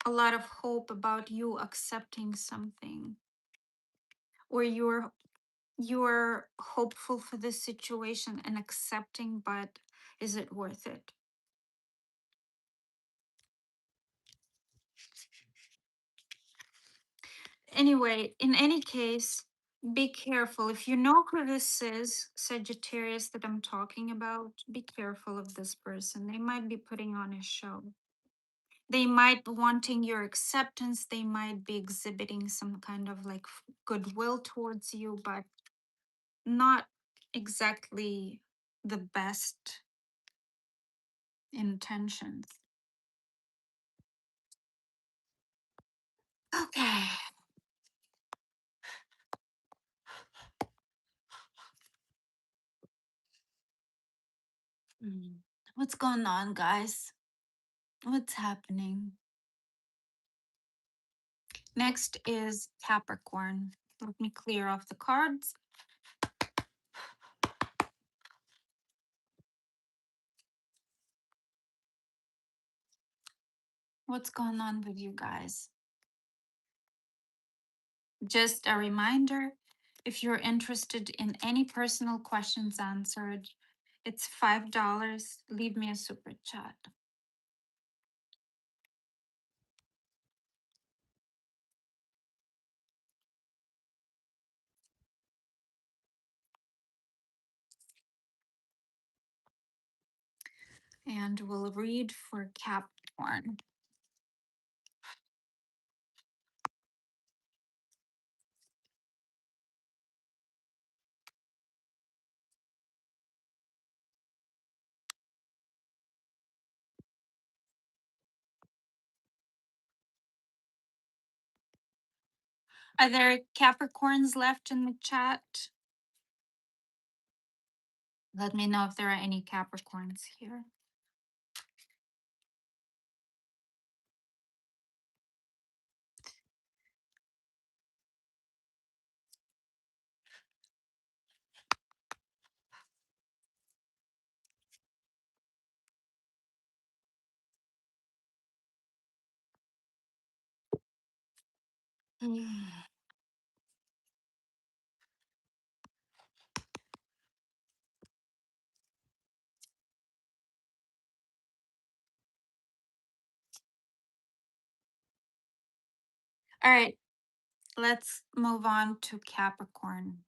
a lot of hope about you accepting something, or you're hopeful for this situation and accepting, but is it worth it? Anyway, in any case, be careful. If you know who this is, Sagittarius, that I'm talking about, be careful of this person. They might be putting on a show. They might be wanting your acceptance. They might be exhibiting some kind of like goodwill towards you, but not exactly the best intentions. Okay. Mm. What's going on, guys? What's happening? Next is Capricorn. Let me clear off the cards. What's going on with you guys? Just a reminder, if you're interested in any personal questions answered, It's $5. Leave me a super chat. And we'll read for Capricorn. Are there Capricorns left in the chat? Let me know if there are any Capricorns here. Mm. All right, let's move on to Capricorn.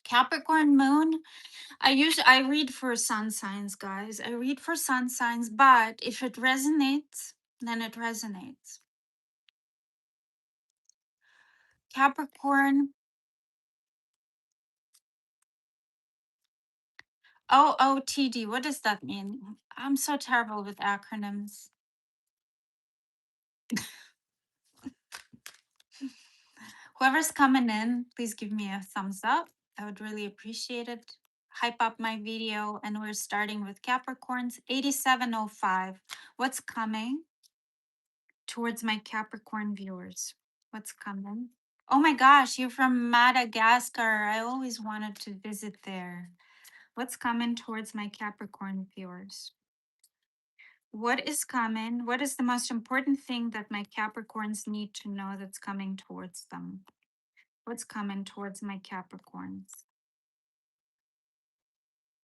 Capricorn moon. I read for sun signs, guys. I read for sun signs, but if it resonates, then it resonates. Capricorn. OOTD. What does that mean? I'm so terrible with acronyms. Whoever's coming in, please give me a thumbs up. I would really appreciate it. Hype up my video, and we're starting with Capricorns 8705. What's coming towards my Capricorn viewers? What's coming? Oh my gosh, you're from Madagascar. I always wanted to visit there. What's coming towards my Capricorn viewers? What is coming? What is the most important thing that my Capricorns need to know that's coming towards them? What's coming towards my Capricorns?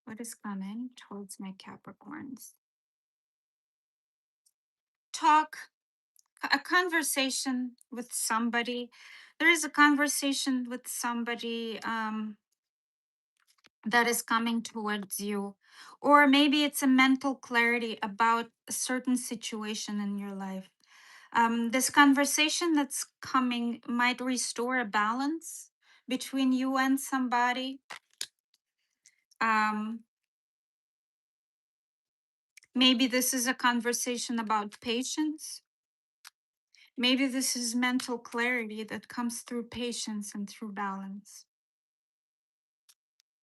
What is coming towards my Capricorns? Talk, a conversation with somebody. There is a conversation with somebody that is coming towards you. Or maybe it's a mental clarity about a certain situation in your life. This conversation that's coming might restore a balance between you and somebody. Um, Maybe this is a conversation about patience. Maybe this is mental clarity that comes through patience and through balance.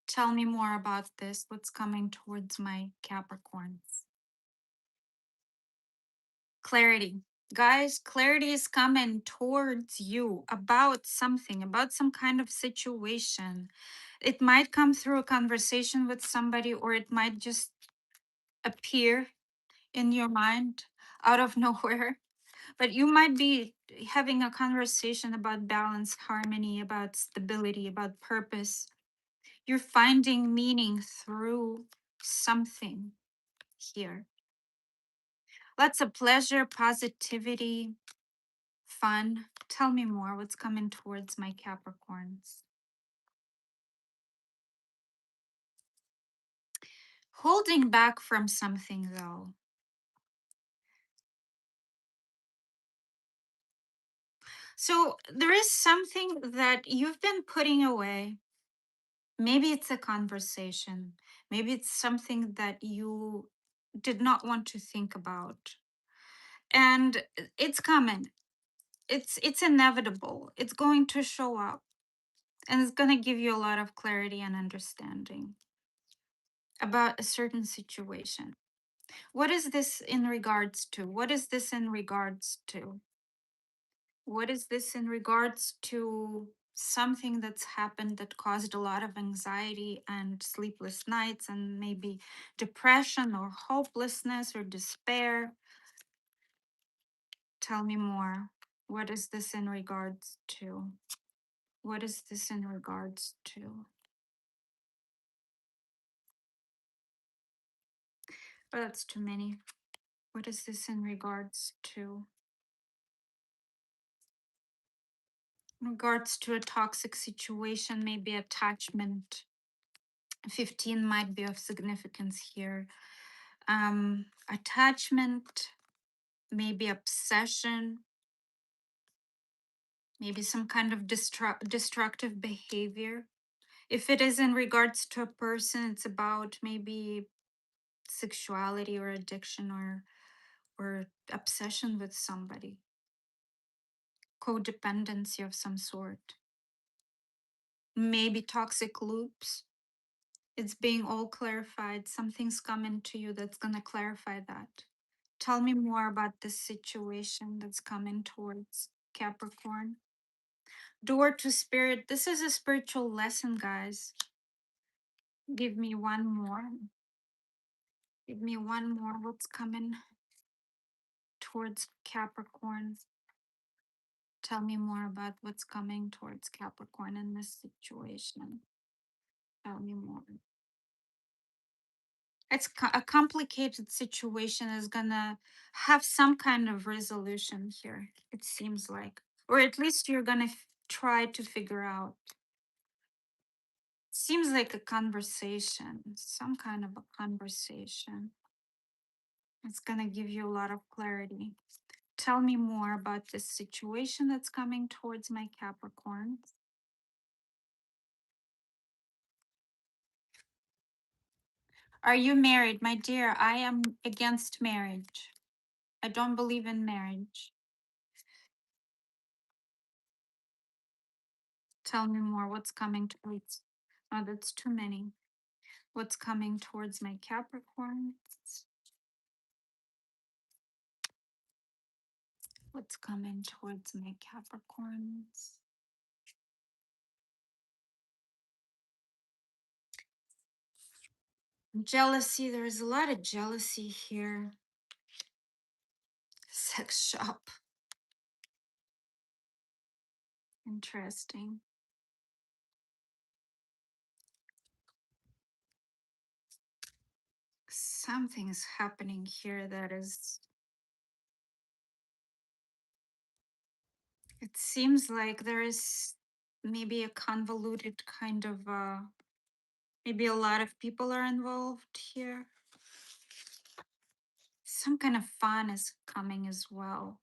Tell me more about this. What's coming towards my Capricorns? Clarity. Guys, clarity is coming towards you about something, about some kind of situation. It might come through a conversation with somebody, or it might just appear in your mind out of nowhere. But you might be having a conversation about balance, harmony, about stability, about purpose. You're finding meaning through something here. Lots of pleasure, positivity, fun. Tell me more. What's coming towards my Capricorns? Holding back from something, though. So there is something that you've been putting away. Maybe it's a conversation. Maybe it's something that you did not want to think about. And it's coming. It's inevitable. It's going to show up. And it's going to give you a lot of clarity and understanding about a certain situation. What is this in regards to? What is this in regards to? What is this in regards to something that's happened that caused a lot of anxiety and sleepless nights and maybe depression or hopelessness or despair? Tell me more. What is this in regards to? What is this in regards to? Oh, that's too many. What is this in regards to? In regards to a toxic situation, maybe attachment. 15 might be of significance here. Attachment, maybe obsession, maybe some kind of destructive behavior. If it is in regards to a person, it's about maybe sexuality or addiction or obsession with somebody, codependency of some sort, maybe toxic loops. It's being all clarified. Something's coming to you that's going to clarify that. Tell me more about this situation that's coming towards Capricorn. Door to spirit. This is a spiritual lesson, guys. Give me one more. Give me one more. What's coming towards Capricorn? Tell me more about what's coming towards Capricorn in this situation. Tell me more. It's a complicated situation is gonna have some kind of resolution here, it seems like. Or at least you're gonna try to figure out. Seems like a conversation, some kind of a conversation. It's gonna give you a lot of clarity. Tell me more about this situation that's coming towards my Capricorn. Are you married? My dear, I am against marriage. I don't believe in marriage. Tell me more. What's coming towards? Oh, that's too many. What's coming towards my Capricorn? What's coming towards my Capricorns? Jealousy. There is a lot of jealousy here. Sex shop. Interesting. Something's happening here that is. It seems like there is maybe a convoluted kind of. Maybe a lot of people are involved here. Some kind of fun is coming as well.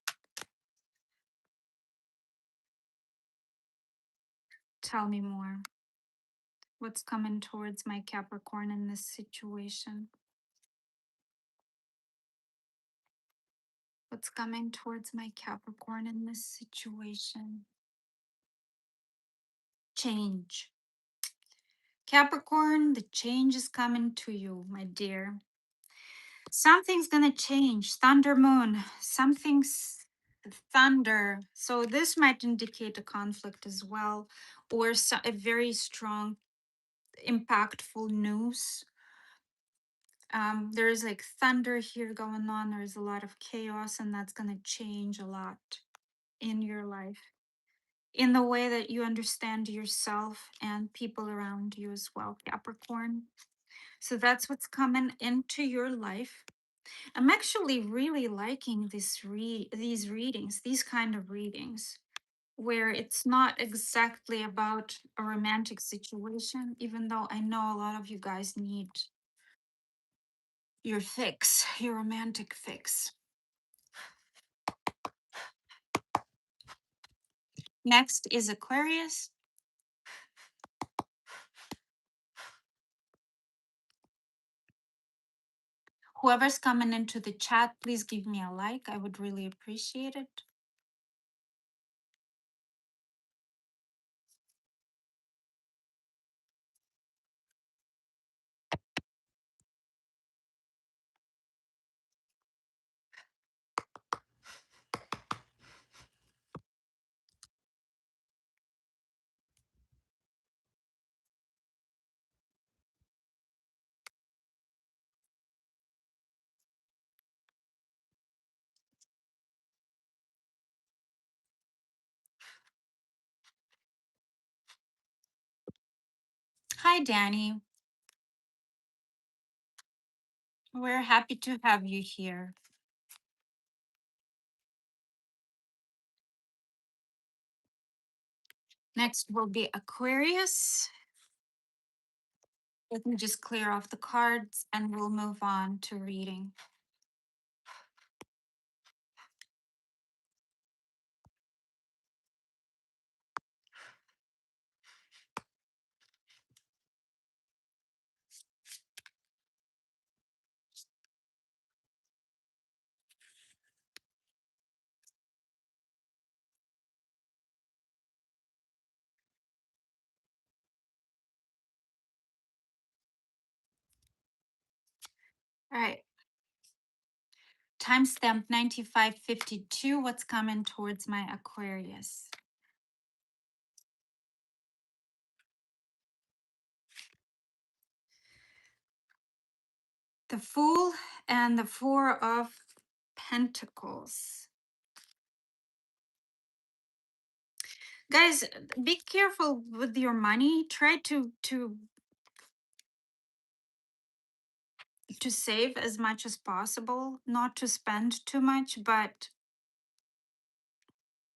Tell me more. What's coming towards my Capricorn in this situation? What's coming towards my Capricorn in this situation? Change. Capricorn, the change is coming to you, my dear. Something's gonna change. Thunder moon. Something's thunder. So this might indicate a conflict as well, or a very strong, impactful news. There's like thunder here going on. There's a lot of chaos, and that's gonna change a lot in your life, in the way that you understand yourself and people around you as well, Capricorn. So that's what's coming into your life. I'm actually really liking these readings, these kind of readings, where it's not exactly about a romantic situation, even though I know a lot of you guys need your fix, your romantic fix. Next is Aquarius. Whoever's coming into the chat, please give me a like. I would really appreciate it. Hi, Danny. We're happy to have you here. Next will be Aquarius. Let me just clear off the cards and we'll move on to reading. All right. Timestamp 9552. What's coming towards my Aquarius? The Fool and the Four of Pentacles. Guys, be careful with your money. Try to save as much as possible, not to spend too much, but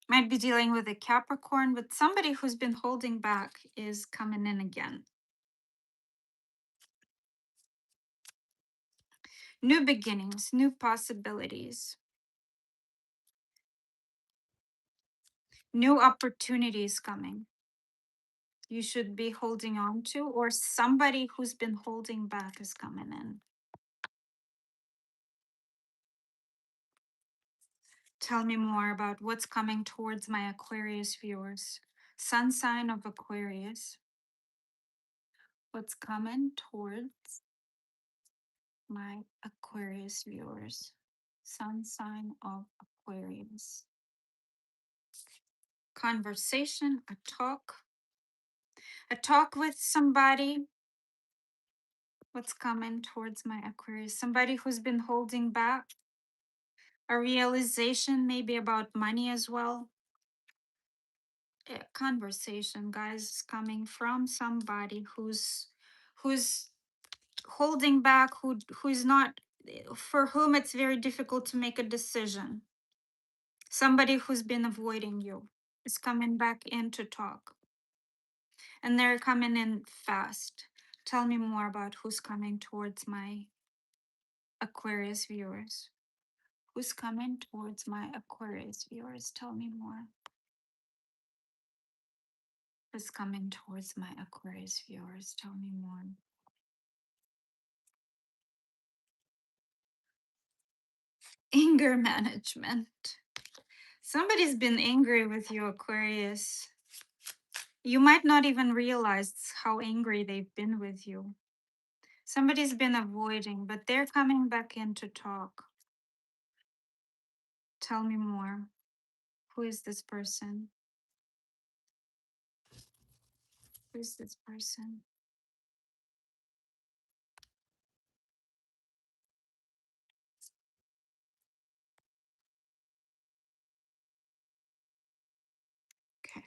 might be dealing with a Capricorn, but somebody who's been holding back is coming in again. New beginnings, new possibilities, new opportunities coming. You should be holding on to, or somebody who's been holding back is coming in. Tell me more about what's coming towards my Aquarius viewers. Sun sign of Aquarius. What's coming towards my Aquarius viewers? Sun sign of Aquarius. Conversation, a talk with somebody. What's coming towards my Aquarius? Somebody who's been holding back. A realization, maybe about money as well. A conversation, guys, coming from somebody who's holding back, who's not, for whom it's very difficult to make a decision. Somebody who's been avoiding you is coming back in to talk. And they're coming in fast. Tell me more about who's coming towards my Aquarius viewers. Who's coming towards my Aquarius viewers? Tell me more. Who's coming towards my Aquarius viewers? Tell me more. Anger management. Somebody's been angry with you, Aquarius. You might not even realize how angry they've been with you. Somebody's been avoiding, but they're coming back in to talk. Tell me more. Who is this person? Who is this person? Okay.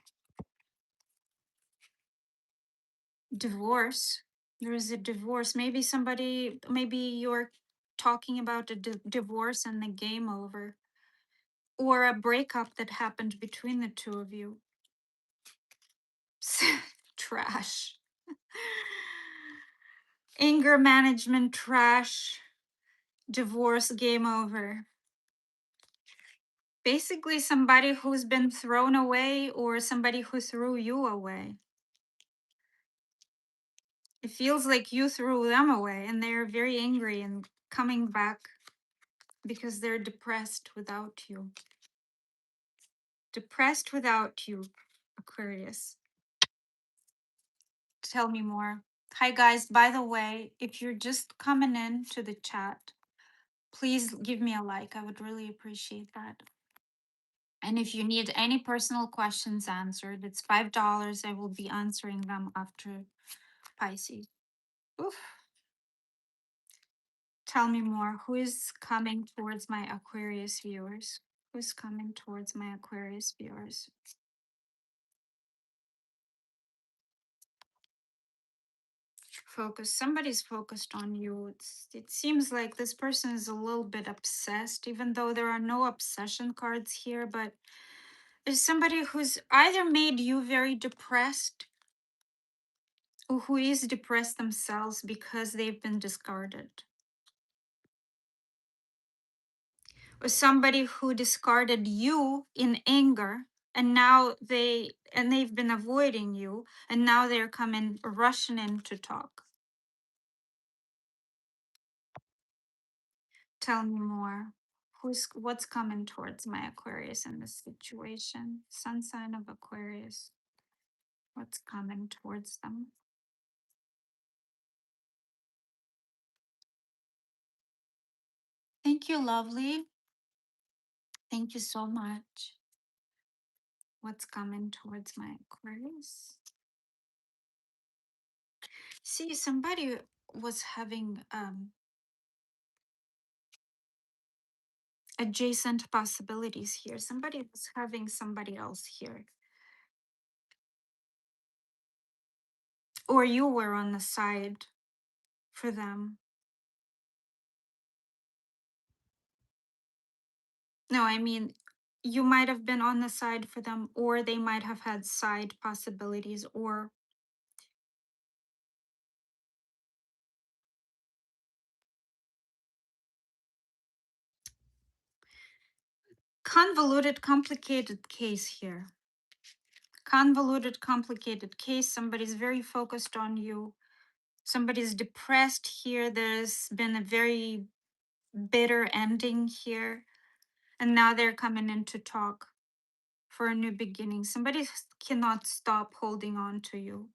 Divorce. There is a divorce. Maybe you're talking about a divorce and the game over, or a breakup that happened between the two of you. Trash. Anger management, trash. Divorce, game over. Basically, somebody who's been thrown away or somebody who threw you away. It feels like you threw them away and they're very angry and coming back because they're depressed without you. Depressed without you, Aquarius. Tell me more. Hi, guys. By the way, if you're just coming in to the chat, please give me a like. I would really appreciate that. And if you need any personal questions answered, it's $5. I will be answering them after Pisces. Oof. Tell me more. Who is coming towards my Aquarius viewers? Who's coming towards my Aquarius viewers? Focus. Somebody's focused on you. It seems like this person is a little bit obsessed, even though there are no obsession cards here, but there's somebody who's either made you very depressed or who is depressed themselves because they've been discarded. Or somebody who discarded you in anger and now they've been avoiding you and now they're coming rushing in to talk. Tell me more. What's coming towards my Aquarius in this situation? Sun sign of Aquarius. What's coming towards them? Thank you, lovely. Thank you so much. What's coming towards my Aquarius? See, somebody was having adjacent possibilities here. Somebody was having somebody else here. Or you were on the side for them. No, I mean, you might have been on the side for them, or they might have had side possibilities, or convoluted, complicated case here. Convoluted, complicated case. Somebody's very focused on you. Somebody's depressed here. There's been a very bitter ending here. And now they're coming in to talk for a new beginning. Somebody cannot stop holding on to you.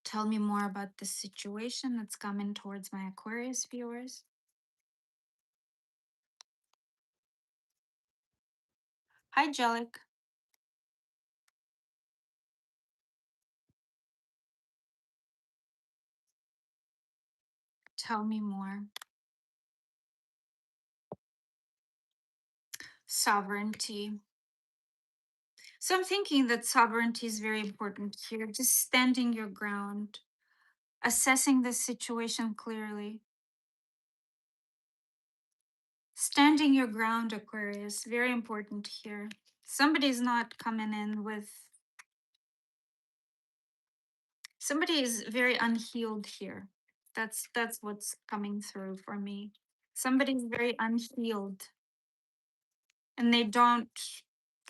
Tell me more about this situation that's coming towards my Aquarius viewers. Hi, Jellic. Tell me more. Sovereignty. So I'm thinking that sovereignty is very important here. Just standing your ground, assessing the situation clearly. Standing your ground, Aquarius, very important here. Somebody's not coming in with. Somebody is very unhealed here. That's what's coming through for me. Somebody's very unhealed and they don't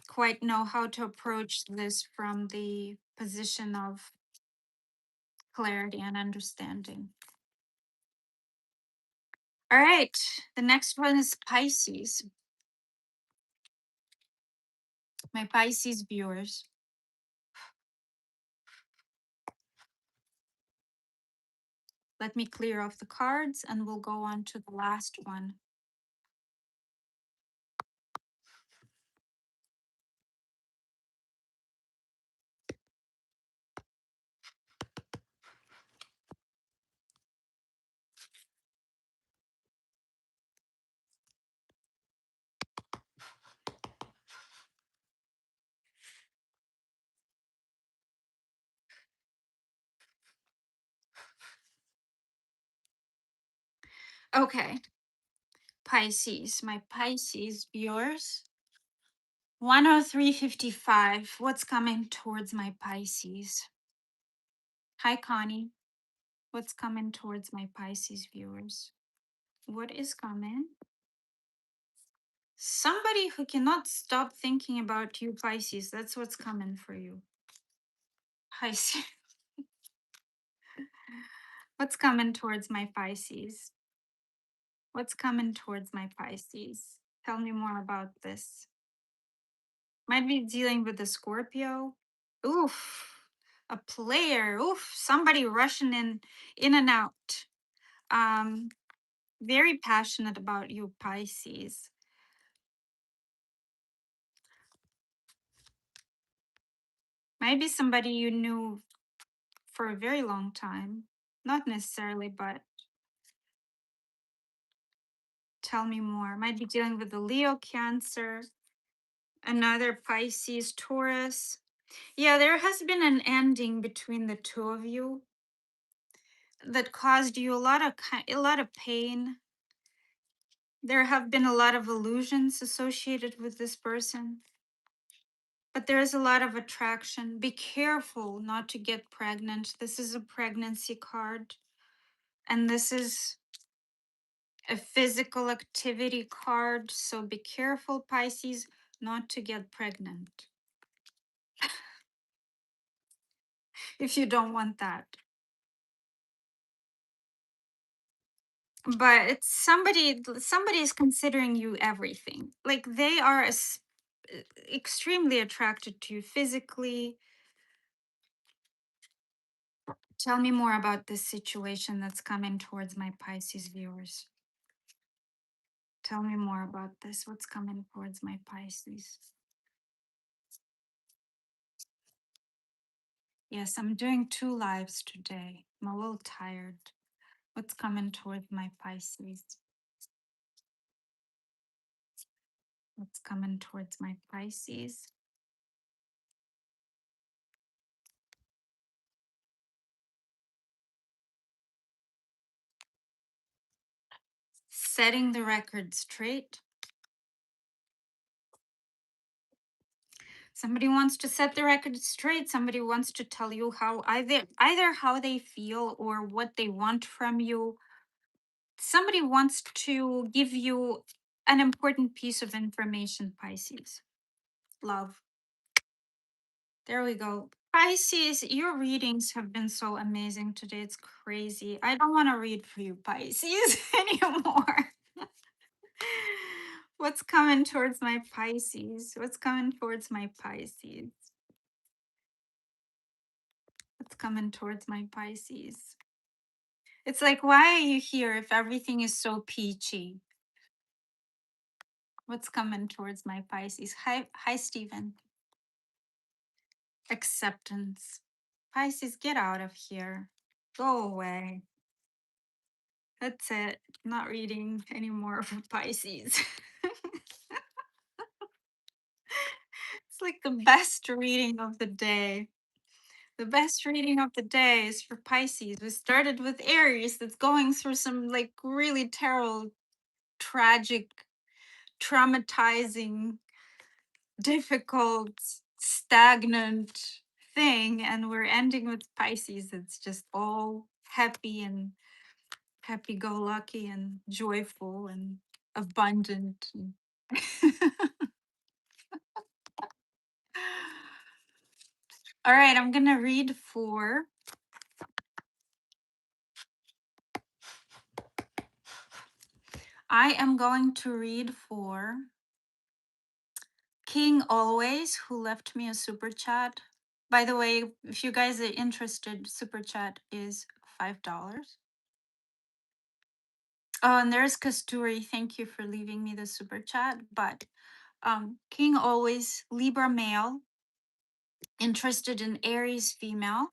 quite know how to approach this from the position of clarity and understanding. All right, the next one is Pisces. My Pisces viewers. Let me clear off the cards and we'll go on to the last one. Okay, Pisces, my Pisces viewers. 103.55. What's coming towards my Pisces? Hi, Connie. What's coming towards my Pisces viewers? What is coming? Somebody who cannot stop thinking about you, Pisces. That's what's coming for you. Pisces. What's coming towards my Pisces? What's coming towards my Pisces? Tell me more about this. Might be dealing with a Scorpio. Oof. A player. Oof. Somebody rushing in and out. Very passionate about you, Pisces. Might be somebody you knew for a very long time. Not necessarily, but tell me more. Might be dealing with the Leo, Cancer, another Pisces, Taurus. Yeah, there has been an ending between the two of you. that caused you a lot of pain. There have been a lot of illusions associated with this person, but there is a lot of attraction. Be careful not to get pregnant. This is a pregnancy card, and this is a physical activity card. So be careful, Pisces, not to get pregnant if you don't want that. But it's somebody is considering you everything. Like they are extremely attracted to you physically. Tell me more about this situation that's coming towards my Pisces viewers. Tell me more about this. What's coming towards my Pisces? Yes, I'm doing 2 lives today. I'm a little tired. What's coming towards my Pisces? What's coming towards my Pisces? Setting the record straight. Somebody wants to set the record straight. Somebody wants to tell you how either how they feel or what they want from you. Somebody wants to give you an important piece of information, Pisces. Love. There we go. Pisces, your readings have been so amazing today. It's crazy. I don't want to read for you, Pisces, anymore. What's coming towards my Pisces? What's coming towards my Pisces? What's coming towards my Pisces? It's like, why are you here if everything is so peachy? What's coming towards my Pisces? Hi, Stephen. Acceptance. Pisces, get out of here. Go away. That's it. Not reading anymore for Pisces. It's like the best reading of the day. The best reading of the day is for Pisces. We started with Aries that's going through some like really terrible, tragic, traumatizing, difficult, stagnant thing. And we're ending with Pisces. It's just all happy and happy go lucky and joyful and abundant. All right, I'm going to read for I am going to read for King Always, who left me a super chat. By the way, if you guys are interested, super chat is $5. Oh, and there's Kasturi. Thank you for leaving me the super chat. But King Always, Libra male, interested in Aries female.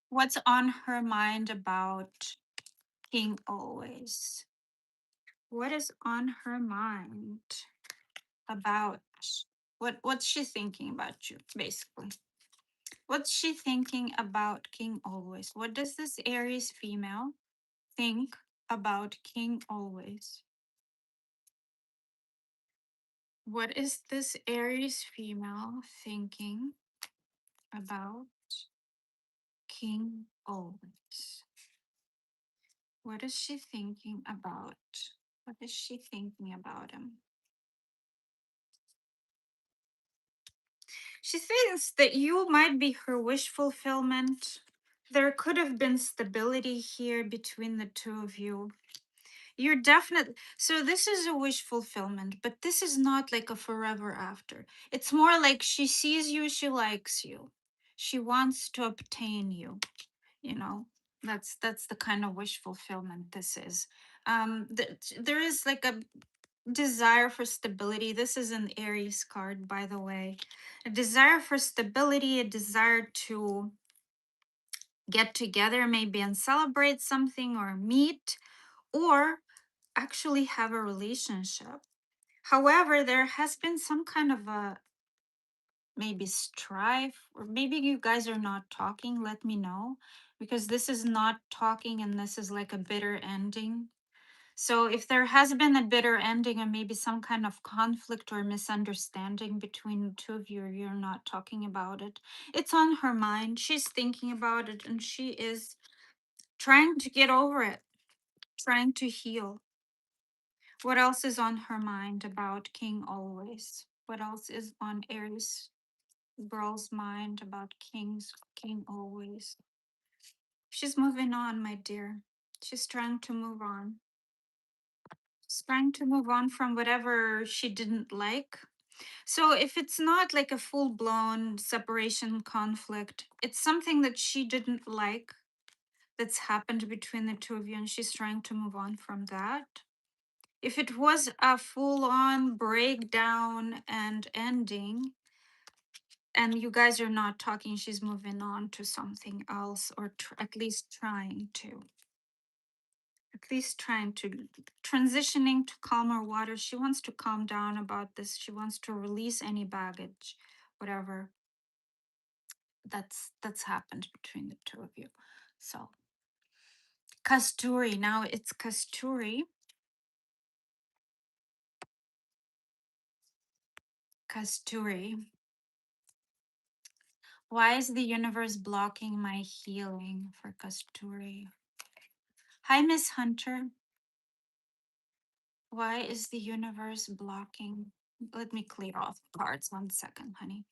What's on her mind about King Always? What is on her mind about what's she thinking about you, basically? What's she thinking about King Always? What does this Aries female think about King Always? What is this Aries female thinking about King Always? What is she thinking about? What is she thinking about him? She thinks that you might be her wish fulfillment. There could have been stability here between the two of you. You're definitely so this is a wish fulfillment, but this is not like a forever after. It's more like she sees you, she likes you. She wants to obtain you, you know. That's the kind of wish fulfillment this is. There is like a desire for stability. This is an Aries card, by the way. A desire for stability, a desire to get together maybe and celebrate something or meet or actually have a relationship. However, there has been some kind of a maybe strife, or maybe you guys are not talking. Let me know, because this is not talking and this is like a bitter ending. So if there has been a bitter ending and maybe some kind of conflict or misunderstanding between the two of you, or you're not talking about it, it's on her mind. She's thinking about it and she is trying to get over it, trying to heal. What else is on her mind about King always? What else is on Aries girl's mind about King always? She's moving on, my dear. She's trying to move on. She's trying to move on from whatever she didn't like. So if it's not like a full blown separation conflict, it's something that she didn't like that's happened between the two of you, and she's trying to move on from that. If it was a full on breakdown and ending, and you guys are not talking, she's moving on to something else, or at least trying to. At least trying to transitioning to calmer waters. She wants to calm down about this. She wants to release any baggage, whatever that's happened between the two of you. So Kasturi, now it's Kasturi. Kasturi. Why is the universe blocking my healing for Kasturi? Hi, Miss Hunter. Why is the universe blocking? Let me clear off the cards 1 second, honey.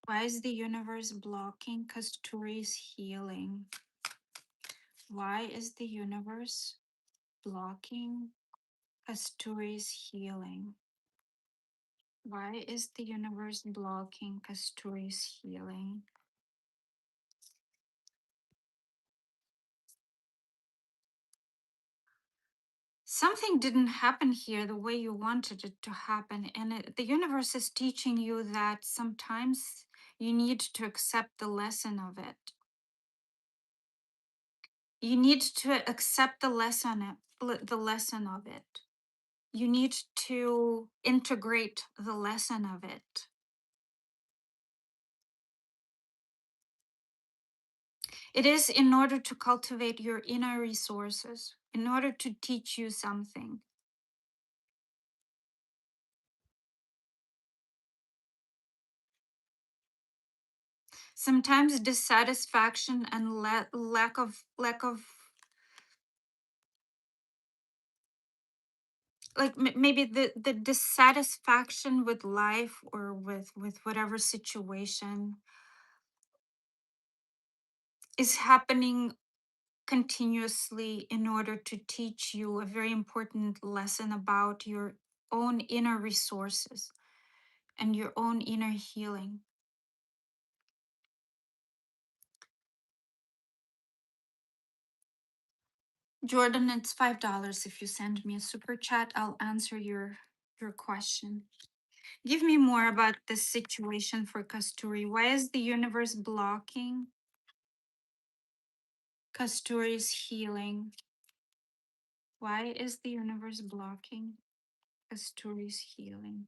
Why is the universe blocking Kasturi's healing? Why is the universe blocking Kasturi's healing? Why is the universe blocking Kasturi's healing? Something didn't happen here the way you wanted it to happen. And the universe is teaching you that sometimes you need to accept the lesson of it. You need to accept the lesson of it. You need to integrate the lesson of it. It is in order to cultivate your inner resources, in order to teach you something. Sometimes dissatisfaction and lack of like maybe the dissatisfaction with life or with whatever situation is happening continuously in order to teach you a very important lesson about your own inner resources and your own inner healing. Jordan, it's $5. If you send me a super chat, I'll answer your question. Give me more about this situation for Kasturi. Why is the universe blocking Kasturi's healing? Why is the universe blocking Kasturi's healing?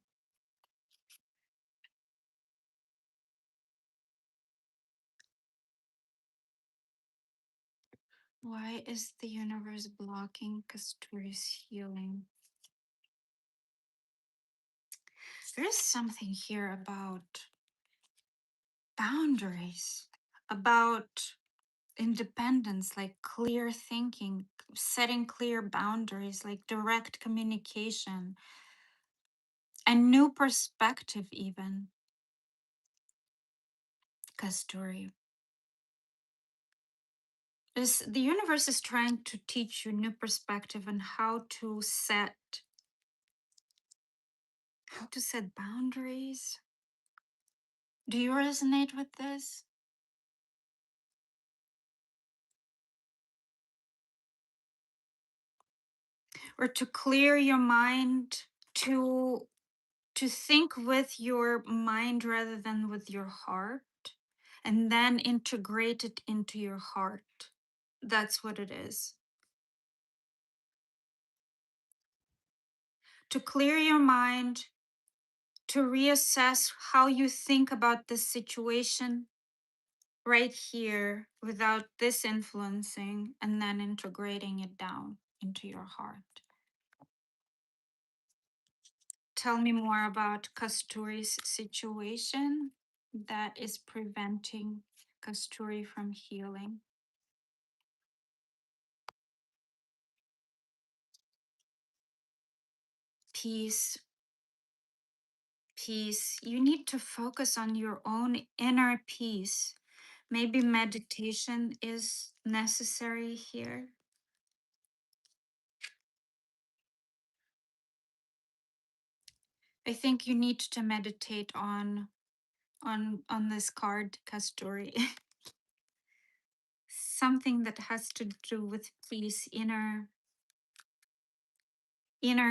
Why is the universe blocking Kasturi's healing? There's something here about boundaries, about independence, like clear thinking, setting clear boundaries, like direct communication, and new perspective, even. Kasturi. The universe is trying to teach you new perspective on how to set boundaries. Do you resonate with this? Or to clear your mind, to think with your mind rather than with your heart, and then integrate it into your heart. That's what it is. to clear your mind, to reassess how you think about this situation right here without this influencing and then integrating it down into your heart. Tell me more about Kasturi's situation that is preventing Kasturi from healing. Peace, peace. You need to focus on your own inner peace. Maybe meditation is necessary here. I think you need to meditate on this card, Kasturi. Something that has to do with peace, inner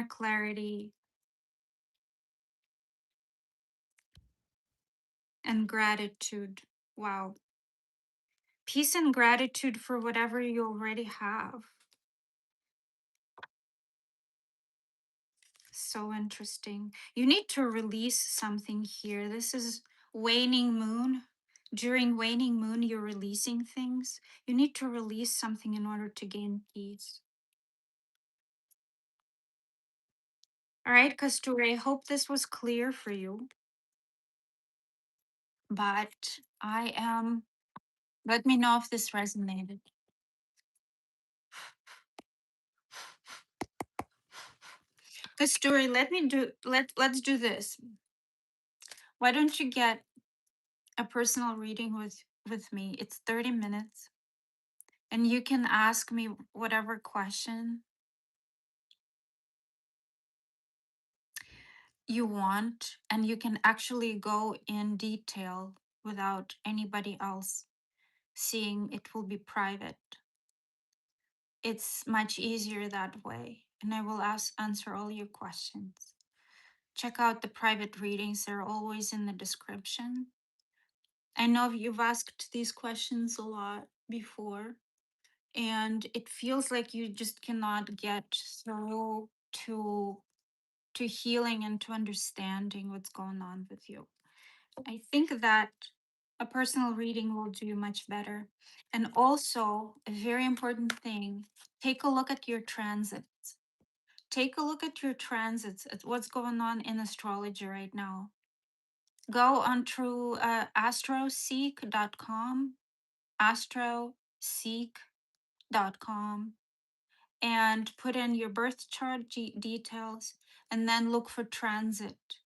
clarity and gratitude. Wow. Peace and gratitude for whatever you already have. So interesting. You need to release something here. This is waning moon. During waning moon, you're releasing things. You need to release something in order to gain peace. All right, Kasture, I hope this was clear for you. But let me know if this resonated. Kasture, let's do this. Why don't you get a personal reading with me? It's 30 minutes. And you can ask me whatever question you want, and you can actually go in detail without anybody else seeing. It will be private. It's much easier that way, and I will answer all your questions. Check out the private readings, they're always in the description. I know you've asked these questions a lot before, and it feels like you just cannot get through to healing and to understanding what's going on with you. I think that a personal reading will do much better. And also, a very important thing, take a look at your transits. Take a look at your transits, at what's going on in astrology right now. Go on to astroseek.com, astroseek.com, and put in your birth chart details, and then look for transits,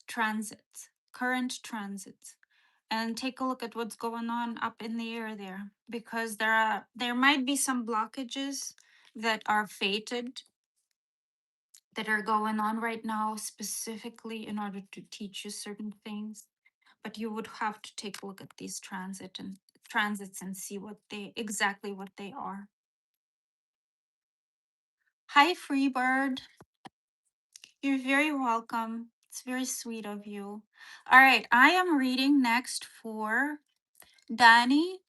current transits, and take a look at what's going on up in the air there, because there might be some blockages that are fated, that are going on right now specifically in order to teach you certain things, but you would have to take a look at these transits and see exactly what they are. Hi, Freebird. You're very welcome. It's very sweet of you. All right, I am reading next for Danny.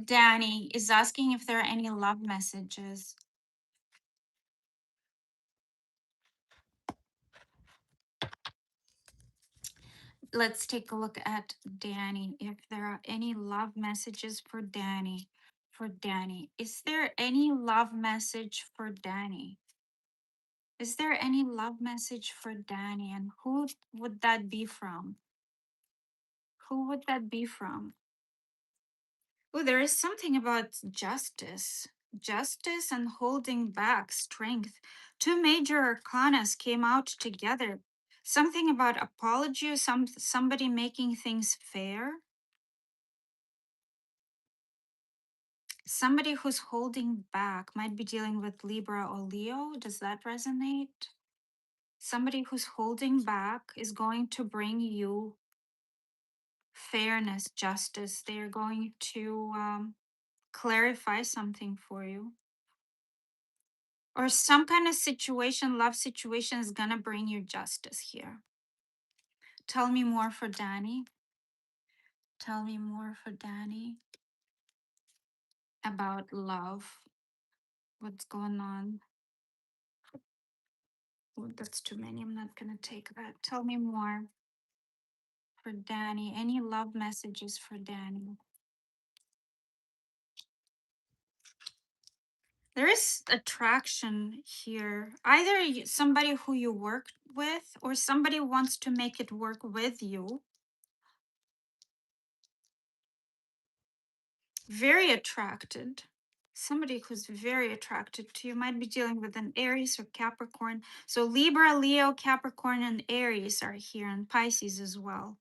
Danny is asking if there are any love messages. Let's take a look at Danny. If there are any love messages for Danny. For Danny. Is there any love message for Danny? Is there any love message for Danny? And who would that be from? Who would that be from? Oh, there is something about justice. Justice and holding back strength. Two major arcanas came out together. Something about apology, somebody making things fair. Somebody who's holding back might be dealing with Libra or Leo. Does that resonate? Somebody who's holding back is going to bring you fairness, justice. They're going to clarify something for you. Or some kind of situation, love situation is gonna bring you justice here. Tell me more for Danny. Tell me more for Danny about love. What's going on? Oh, that's too many. I'm not gonna take that. Tell me more for Danny. Any love messages for Danny? There is attraction here. Either somebody who you worked with or somebody wants to make it work with you. Very attracted. Somebody who's very attracted to you might be dealing with an Aries or Capricorn. So Libra, Leo, Capricorn, and Aries are here, and Pisces as well.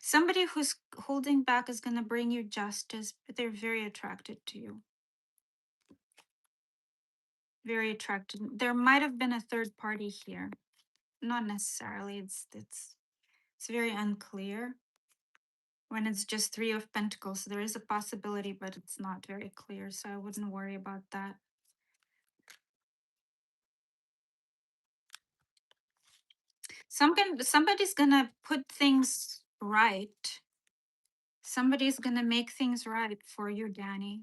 Somebody who's holding back is going to bring you justice, but they're very attracted to you. Very attracted. There might have been a third party here. Not necessarily. It's very unclear. When it's just Three of Pentacles, there is a possibility, but it's not very clear. So I wouldn't worry about that. Somebody's gonna put things right. Somebody's gonna make things right for you, Danny.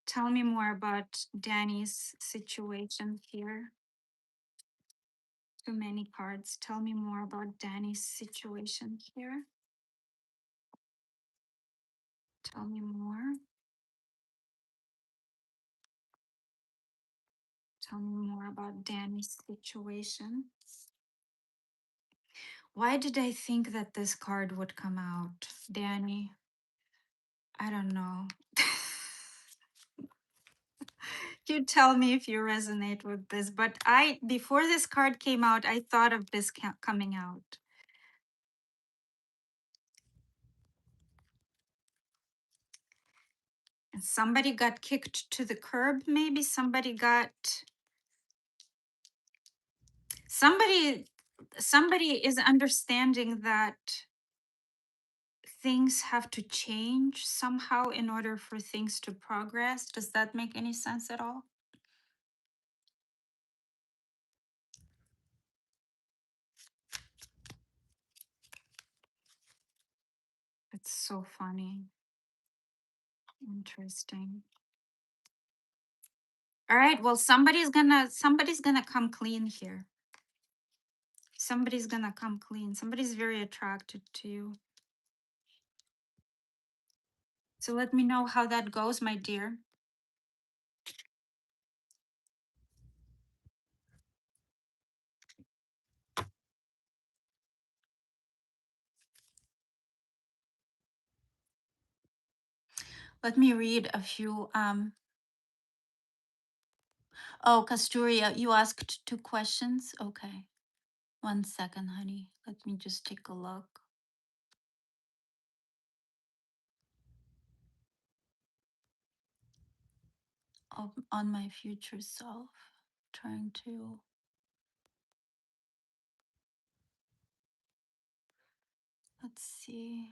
Tell me more about Danny's situation here. Too many cards. Tell me more about Danny's situation here. Tell me more. Tell me more about Danny's situation. Why did I think that this card would come out, Danny? I don't know. You tell me if you resonate with this, but before this card came out, I thought of this coming out. And somebody got kicked to the curb, maybe somebody is understanding that things have to change somehow in order for things to progress. Does that make any sense at all? It's so funny. Interesting. All right, well, somebody's gonna come clean here. Somebody's gonna come clean. Somebody's very attracted to you. So let me know how that goes, my dear. Let me read a few. Oh, Casturia, you asked 2 questions. Okay, 1 second, honey. Let me just take a look. On my future self, trying to. Let's see.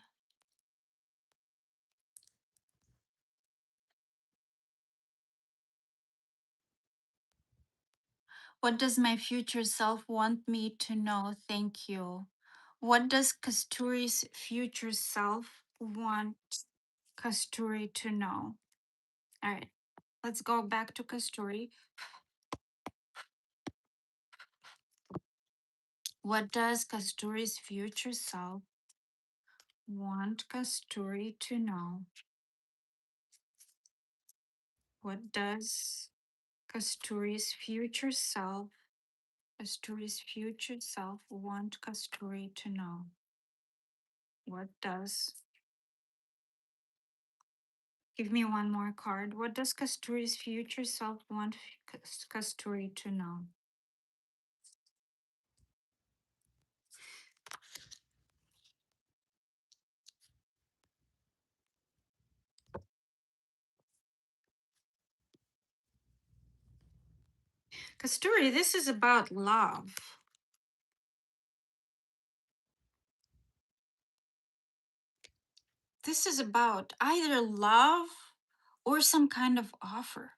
What does my future self want me to know? Thank you. What does Kasturi's future self want Kasturi to know? All right, let's go back to Kasturi. What does Kasturi's future self want Kasturi to know? What does Kasturi's future self want Kasturi to know? What does Give me one more card. What does Kasturi's future self want Kasturi to know? Kasturi, this is about love. This is about either love or some kind of offer.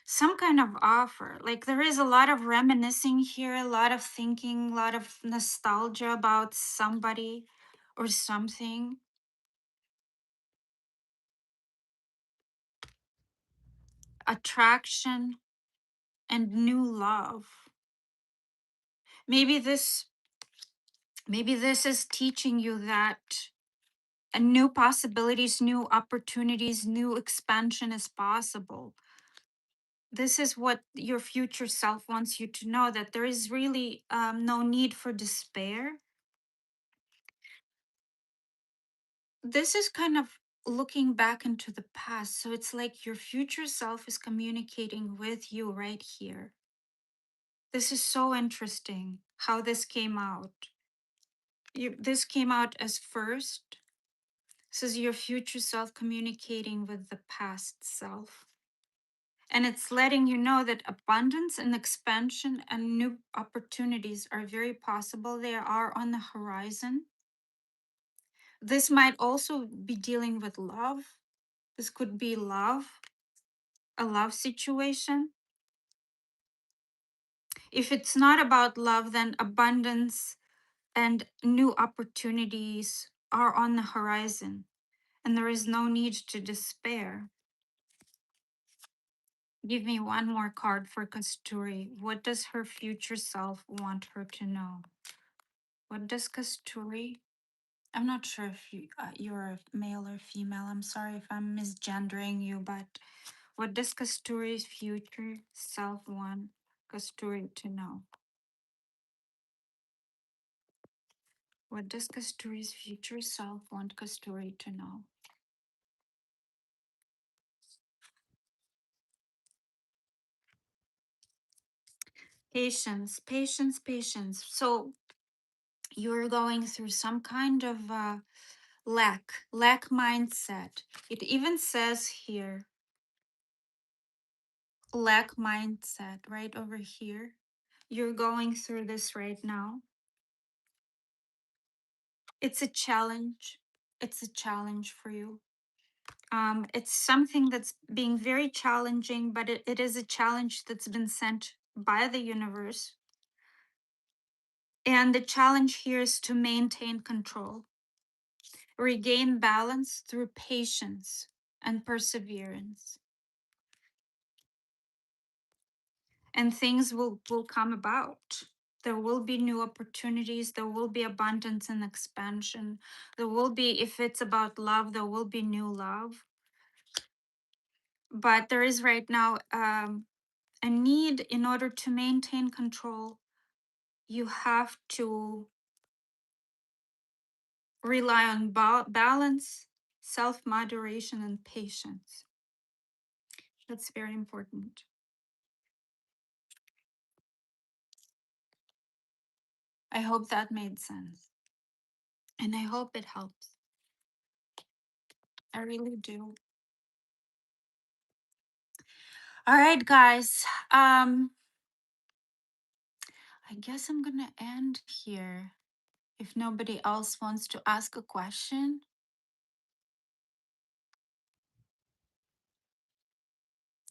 Some kind of offer. Like there is a lot of reminiscing here, a lot of thinking, a lot of nostalgia about somebody or something. Attraction and new love. Maybe this maybe this is teaching you that new possibilities, new opportunities, new expansion is possible. This is what your future self wants you to know, that there is really no need for despair. This is kind of looking back into the past. So it's like your future self is communicating with you right here. This is so interesting how this came out. This came out as first. This is your future self communicating with the past self. And it's letting you know that abundance and expansion and new opportunities are very possible. They are on the horizon. This might also be dealing with love. This could be love, a love situation. If it's not about love, then abundance and new opportunities are on the horizon, and there is no need to despair. Give me one more card for Kasturi. What does her future self want her to know? What does Kasturi? I'm not sure if you're a male or female. I'm sorry if I'm misgendering you, but what does Kasturi's future self want Kasturi to know? What does Kasturi's future self want Kasturi to know? Patience, patience, patience. So you're going through some kind of lack mindset. It even says here, lack mindset right over here. You're going through this right now. It's a challenge. It's a challenge for you. It's something that's being very challenging, but it is a challenge that's been sent by the universe. And the challenge here is to maintain control, regain balance through patience and perseverance. And things will come about. There will be new opportunities, there will be abundance and expansion. There will be, if it's about love, there will be new love. But there is right now a need. In order to maintain control, you have to rely on balance, self moderation, and patience. That's very important. I hope that made sense. And I hope it helps. I really do. All right, guys. I guess I'm going to end here. If nobody else wants to ask a question.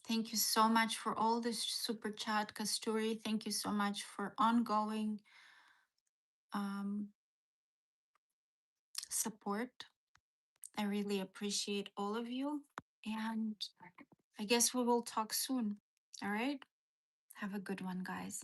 Thank you so much for all this super chat, Kasturi. Thank you so much for ongoing um, support. I really appreciate all of you. And I guess we will talk soon. All right. Have a good one, guys.